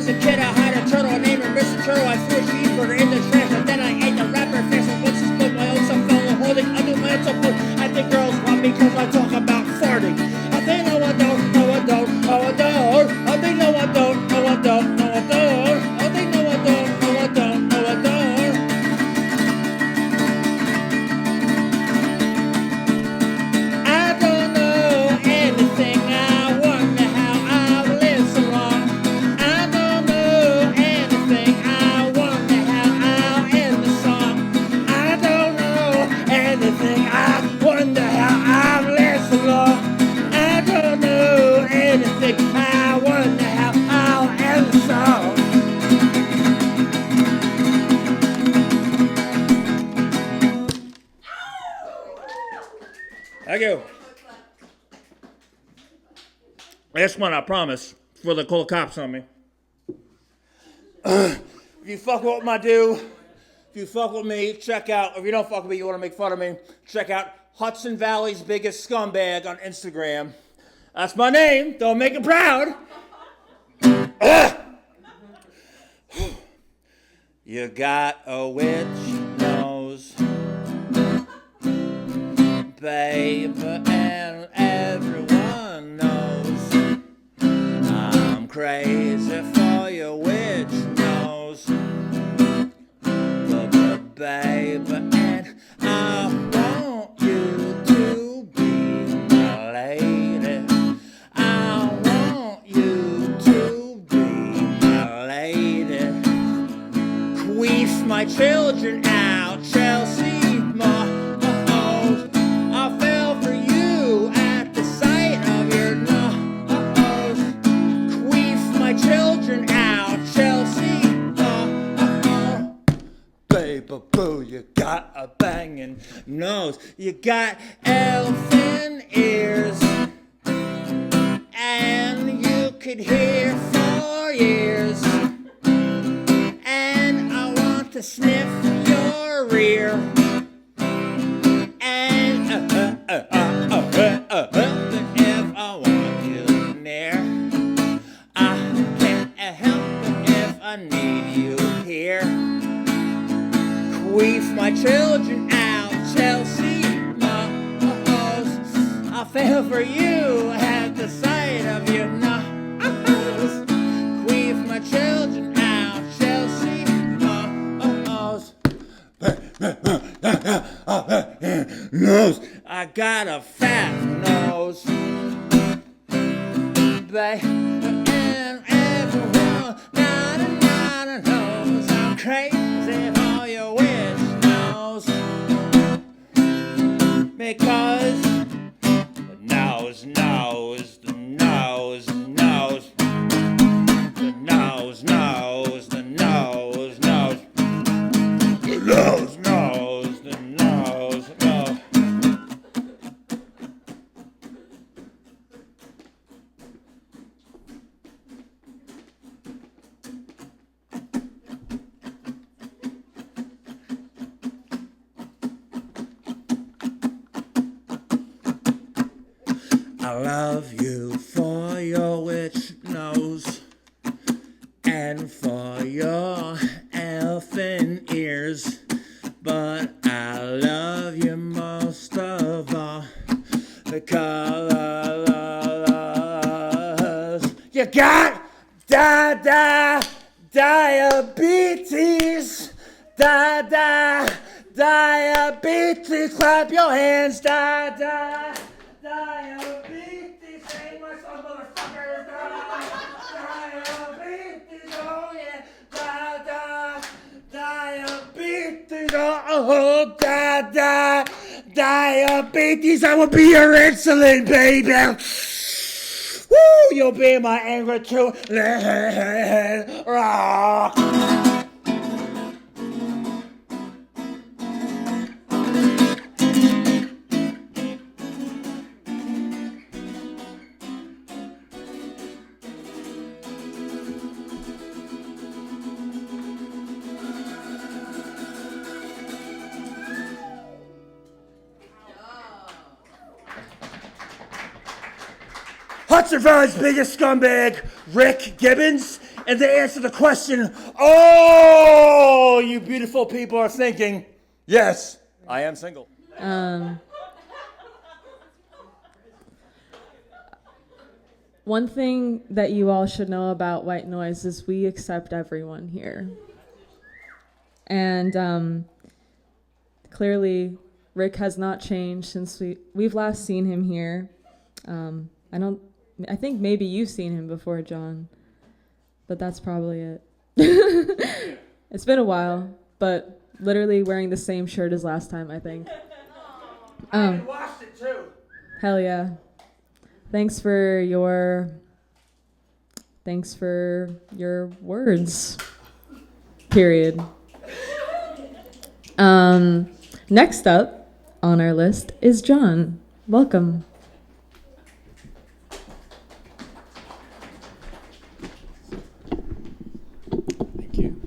was a kid, I had a turtle, I named her Mr. Turtle. I threw a cheeseburger in the trash, and then I ate the wrapper fast. And once I spoke my own self fellow holding under my own foot. I think girls want me because I talk about farting. I think no I don't, no I don't, no I don't. I think no I don't, no I don't, no I don't. I think no I don't, no I don't, no I don't. I don't know anything, I wonder how I've lived so long. I don't know anything, I wonder how I'll end the song. I don't know anything, I wonder how I've lived so long. I don't know anything, I wonder how I'll end the song. Thank you. This one, I promise, before they call the cops on me. If you fuck with what I do, if you fuck with me, check out, if you don't fuck with me, you want to make fun of me, check out Hudson Valley's Biggest Scumbag on Instagram. That's my name. Don't make it proud. You got a witch nose, babe, and everyone knows I'm crazy for your witch nose, babe, and I want you to be my lady. I want you to be my lady. Queef my children out, Chelsea. I fell for you at the sight of your nose. Queef my children out, Chelsea. Baby boo, you got a banging nose. You got elfin ears, and you could hear for years. And I want to sniff your rear. And if I want you near, I can't help it if I need you here. Queef my children out, Chelsea. I fell for you at the sight of your nose. Queef my children out, Chelsea. Nose. I got a fat nose, babe, and everyone knows I'm crazy for your wish nose, because the nose, the nose, the nose, the nose, the nose, the nose, the nose, the nose. I love you for your witch nose and for your elfin ears, but I love you most of all because you got diabetes, diabetes. Clap your hands, diabetes. Sing my song, motherfuckers. Diabetes, oh yeah. Diabetes, oh, diabetes. I will be your insulin, baby. Woo, you'll be my anger too. Rock. Hudson Valley's biggest scumbag, Rick Gibbons, And to answer the question, oh, you beautiful people are thinking, yes, I am single. One thing that you all should know about White Noise is we accept everyone here. And clearly, Rick has not changed since we've last seen him here. I think maybe you've seen him before, John, but that's probably it. It's been a while, but literally wearing the same shirt as last time, I think. I washed it too. Hell yeah. Thanks for your words. Period. Next up on our list is John. Welcome. Thank you.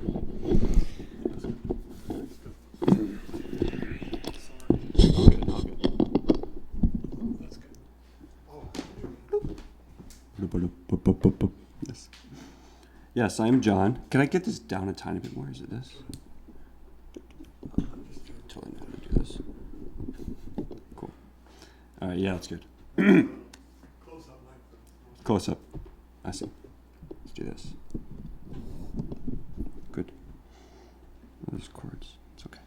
Yes. Yes, I'm John. Can I get this down a tiny bit more? Is it this? Totally know how to do this. Cool. All right, yeah, that's good. Close up. I see. Let's do this. Good. There's chords. It's okay.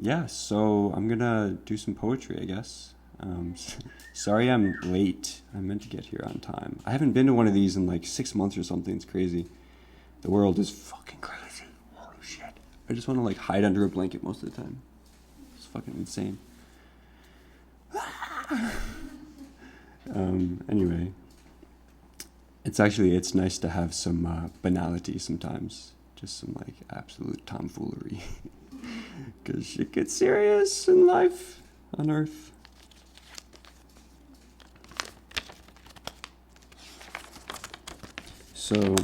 Yeah, so I'm gonna do some poetry, I guess. Sorry I'm late. I meant to get here on time. I haven't been to one of these in like 6 months or something. It's crazy. The world is fucking crazy. Holy shit. I just want to like hide under a blanket most of the time. It's fucking insane. Anyway. It's nice to have some banality sometimes. Just some like absolute tomfoolery. Because shit gets serious in life on Earth. So,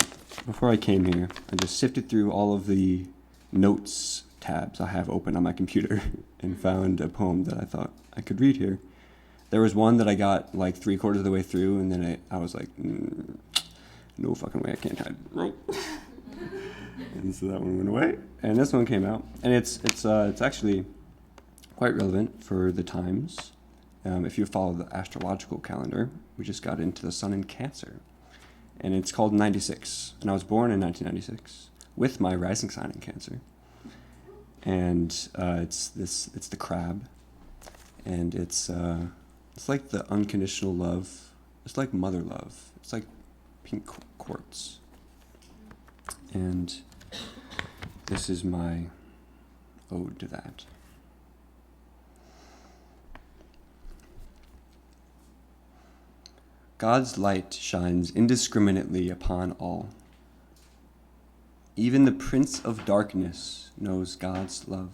before I came here, I just sifted through all of the notes tabs I have open on my computer and found a poem that I thought I could read here. There was one that I got like 3/4 of the way through, and then I was like, no fucking way, I can't hide. Right. And so that one went away, and this one came out, and it's actually quite relevant for the times. If you follow the astrological calendar, we just got into the sun in Cancer. And it's called 96. And I was born in 1996 with my rising sign in Cancer. And it's the crab. And it's like the unconditional love. It's like mother love. It's like pink quartz. And this is my ode to that. God's light shines indiscriminately upon all. Even the Prince of Darkness knows God's love.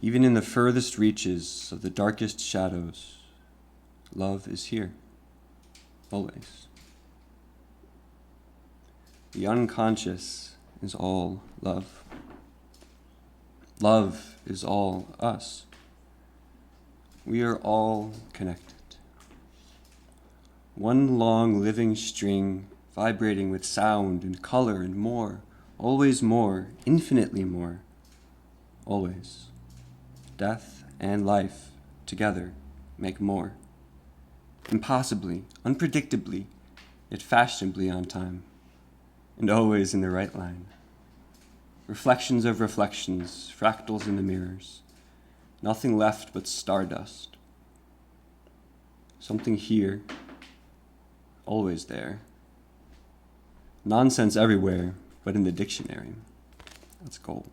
Even in the furthest reaches of the darkest shadows, love is here, always. The unconscious is all love. Love is all us. We are all connected. One long living string, vibrating with sound and color and more, always more, infinitely more, always. Death and life together make more. Impossibly, unpredictably, yet fashionably on time, and always in the right line. Reflections of reflections, fractals in the mirrors, nothing left but stardust. Something here, always there. Nonsense everywhere, but in the dictionary. That's gold.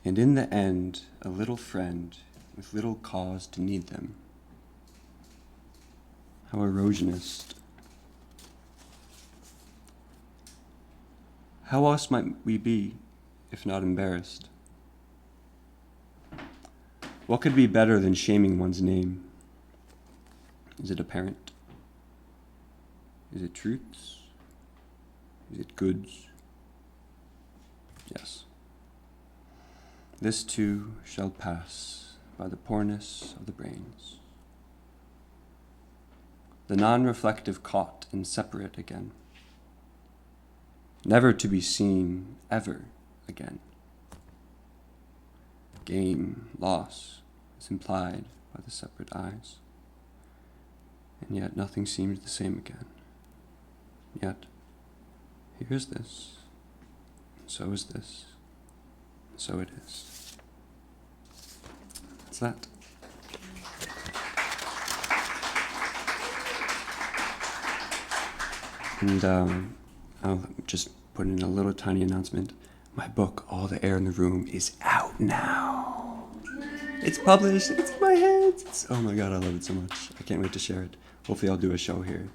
And in the end, a little friend with little cause to need them. How erosionist. How else might we be, if not embarrassed? What could be better than shaming one's name? Is it apparent? Is it truths? Is it goods? Yes. This too shall pass by the poorness of the brains. the non-reflective caught and separate again, never to be seen ever again. Gain, loss, is implied by the separate eyes, and yet nothing seems the same again. Yet, here is this, and so is this, and so it is. That's that. And I'll just put in a little tiny announcement. My book, All the Air in the Room, is out now. It's published. It's in my hands. Oh my God, I love it so much. I can't wait to share it. Hopefully I'll do a show here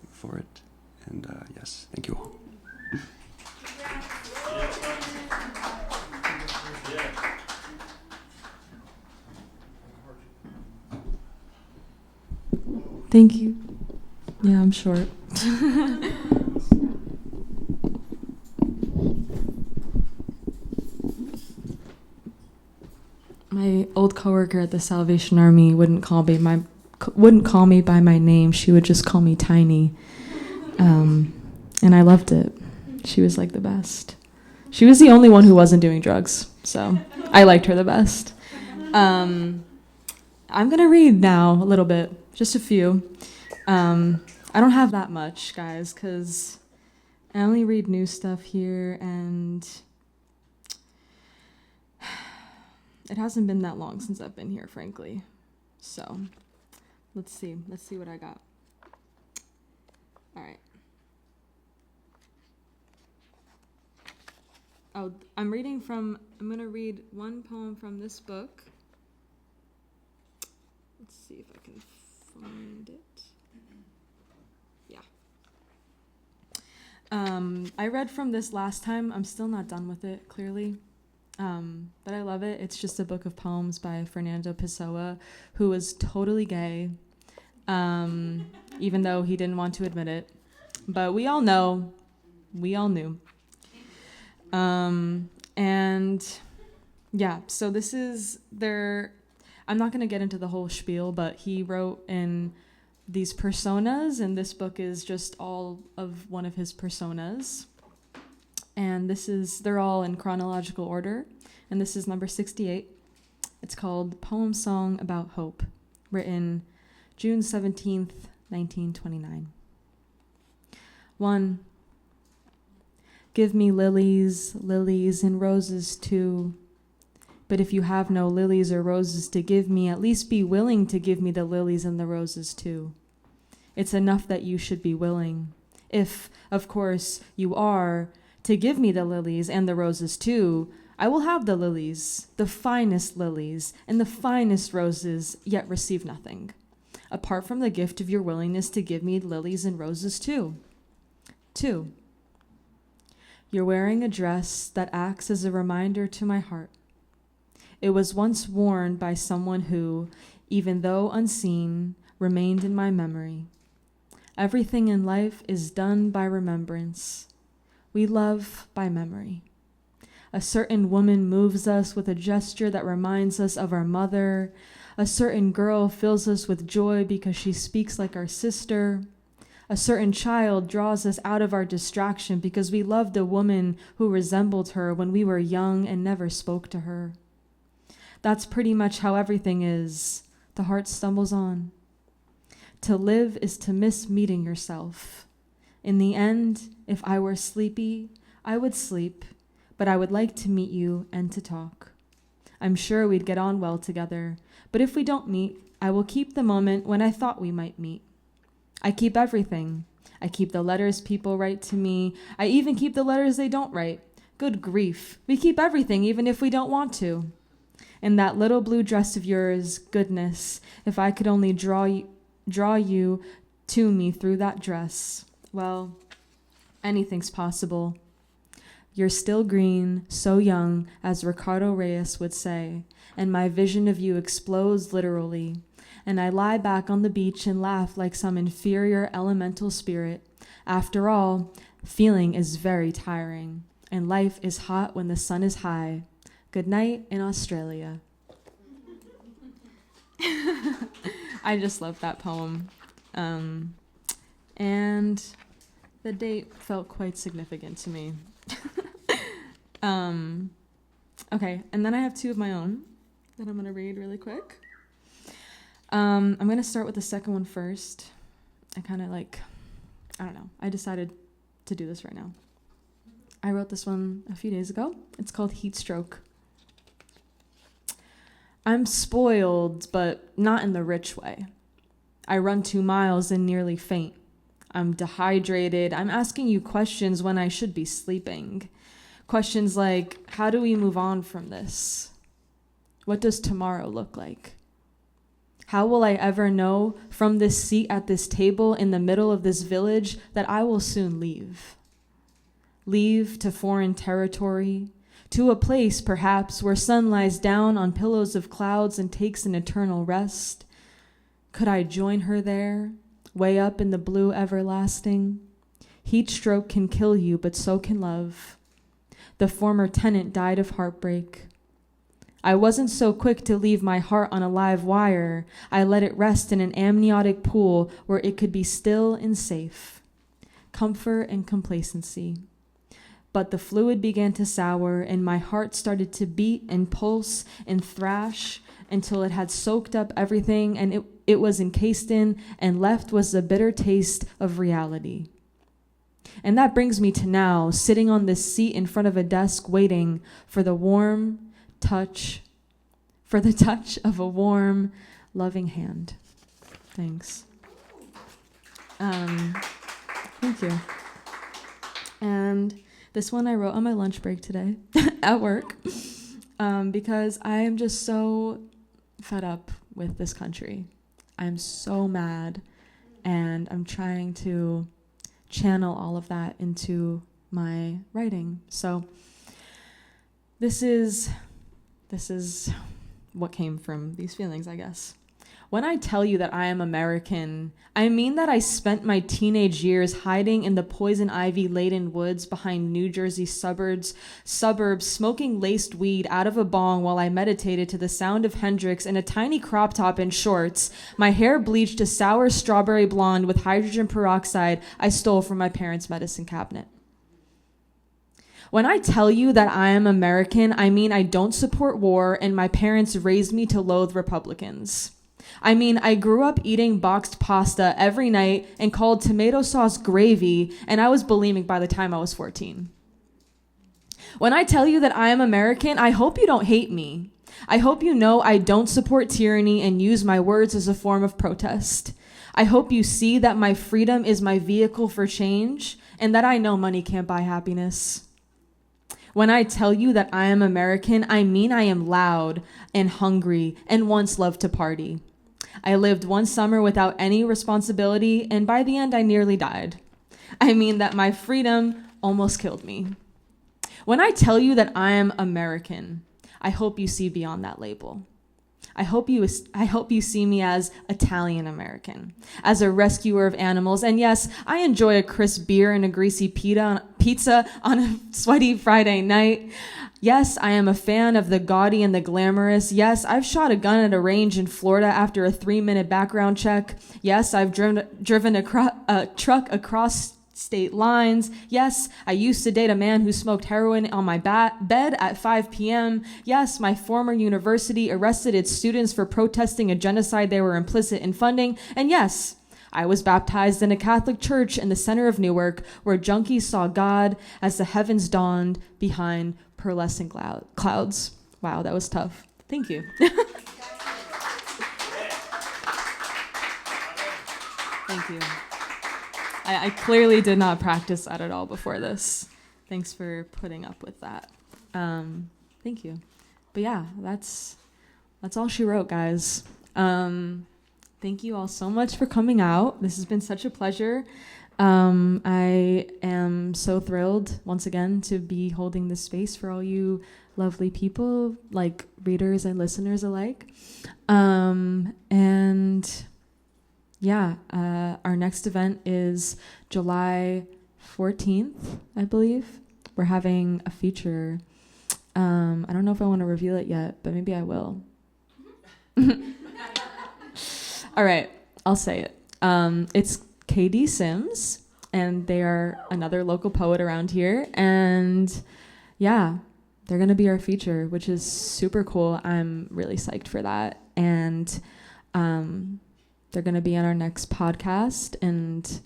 for it. And yes, thank you all. Thank you. Yeah, I'm short. My old coworker at the Salvation Army wouldn't call me by my name. She would just call me Tiny, and I loved it. She was like the best. She was the only one who wasn't doing drugs, so I liked her the best. I'm gonna read now a little bit, just a few. I don't have that much, guys, because I only read new stuff here, and it hasn't been that long since I've been here, frankly. So, let's see what I got. All right. Oh, I'm going to read one poem from this book. Let's see if I can find it. Yeah. I read from this last time. I'm still not done with it, clearly. But I love it. It's just a book of poems by Fernando Pessoa, who was totally gay, even though he didn't want to admit it. But we all know. We all knew. And yeah, so this is I'm not going to get into the whole spiel, but he wrote in these personas, and this book is just all of one of his personas. And they're all in chronological order. And this is number 68. It's called Poem Song About Hope, written June 17th, 1929. 1. Give me lilies, lilies and roses too. But if you have no lilies or roses to give me, at least be willing to give me the lilies and the roses too. It's enough that you should be willing. If, of course, you are to give me the lilies and the roses too, I will have the lilies, the finest lilies, and the finest roses, yet receive nothing, apart from the gift of your willingness to give me lilies and roses too. 2. You're wearing a dress that acts as a reminder to my heart. It was once worn by someone who, even though unseen, remained in my memory. Everything in life is done by remembrance. We love by memory. A certain woman moves us with a gesture that reminds us of our mother. A certain girl fills us with joy because she speaks like our sister. A certain child draws us out of our distraction because we loved a woman who resembled her when we were young and never spoke to her. That's pretty much how everything is. The heart stumbles on. To live is to miss meeting yourself. In the end, if I were sleepy, I would sleep, but I would like to meet you and to talk. I'm sure we'd get on well together, but if we don't meet, I will keep the moment when I thought we might meet. I keep everything. I keep the letters people write to me. I even keep the letters they don't write. Good grief. We keep everything even if we don't want to. In that little blue dress of yours, goodness, if I could only draw you to me through that dress. Well, anything's possible. You're still green, so young, as Ricardo Reyes would say, and my vision of you explodes literally, and I lie back on the beach and laugh like some inferior elemental spirit. After all, feeling is very tiring, and life is hot when the sun is high. Good night in Australia. I just love that poem. And the date felt quite significant to me. Okay, and then I have two of my own that I'm going to read really quick. I'm going to start with the second one first. I don't know. I decided to do this right now. I wrote this one a few days ago. It's called Heat Stroke. I'm spoiled, but not in the rich way. I run 2 miles and nearly faint. I'm dehydrated. I'm asking you questions when I should be sleeping. Questions like, how do we move on from this? What does tomorrow look like? How will I ever know from this seat at this table in the middle of this village that I will soon leave? Leave to foreign territory, to a place perhaps where sun lies down on pillows of clouds and takes an eternal rest. Could I join her there, way up in the blue everlasting? Heat stroke can kill you, but so can love. The former tenant died of heartbreak. I wasn't so quick to leave my heart on a live wire. I let it rest in an amniotic pool where it could be still and safe. Comfort and complacency. But the fluid began to sour, and my heart started to beat and pulse and thrash until it had soaked up everything, and it was encased in, and left was the bitter taste of reality. And that brings me to now, sitting on this seat in front of a desk, waiting for the touch of a warm, loving hand. Thanks. Thank you. And this one I wrote on my lunch break today at work because I am just so fed up with this country. I'm so mad, and I'm trying to channel all of that into my writing. So this is what came from these feelings, I guess. When I tell you that I am American, I mean that I spent my teenage years hiding in the poison ivy-laden woods behind New Jersey suburbs, smoking laced weed out of a bong while I meditated to the sound of Hendrix in a tiny crop top and shorts, my hair bleached to sour strawberry blonde with hydrogen peroxide I stole from my parents' medicine cabinet. When I tell you that I am American, I mean I don't support war and my parents raised me to loathe Republicans. I mean, I grew up eating boxed pasta every night and called tomato sauce gravy, and I was bulimic by the time I was 14. When I tell you that I am American, I hope you don't hate me. I hope you know I don't support tyranny and use my words as a form of protest. I hope you see that my freedom is my vehicle for change and that I know money can't buy happiness. When I tell you that I am American, I mean I am loud and hungry and once loved to party. I lived one summer without any responsibility, and by the end, I nearly died. I mean that my freedom almost killed me. When I tell you that I am American, I hope you see beyond that label. I hope you see me as Italian American, as a rescuer of animals. And yes, I enjoy a crisp beer and a greasy pizza on a sweaty Friday night. Yes, I am a fan of the gaudy and the glamorous. Yes, I've shot a gun at a range in Florida after a 3-minute background check. Yes, I've driven a truck across state lines. Yes, I used to date a man who smoked heroin on my bed at 5 p.m. Yes, my former university arrested its students for protesting a genocide they were implicit in funding. And yes, I was baptized in a Catholic church in the center of Newark, where junkies saw God as the heavens dawned behind pearlescent clouds. Wow, that was tough. Thank you. Thank you. I clearly did not practice that at all before this. Thanks for putting up with that. Thank you. But yeah, that's all she wrote, guys. Thank you all so much for coming out. This has been such a pleasure. I am so thrilled once again to be holding this space for all you lovely people, like readers and listeners alike. And yeah, our next event is July 14th, I believe. We're having a feature. I don't know if I want to reveal it yet, but maybe I will. All right, I'll say it. It's KD Sims, and they are another local poet around here. And yeah, they're going to be our feature, which is super cool. I'm really psyched for that. And they're going to be on our next podcast. And,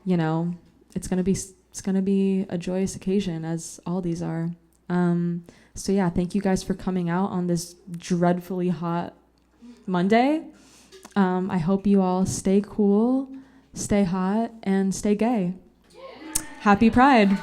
you know, it's going to be a joyous occasion, as all these are. So yeah, thank you guys for coming out on this dreadfully hot Monday. I hope you all stay cool, stay hot, and stay gay. Happy Pride.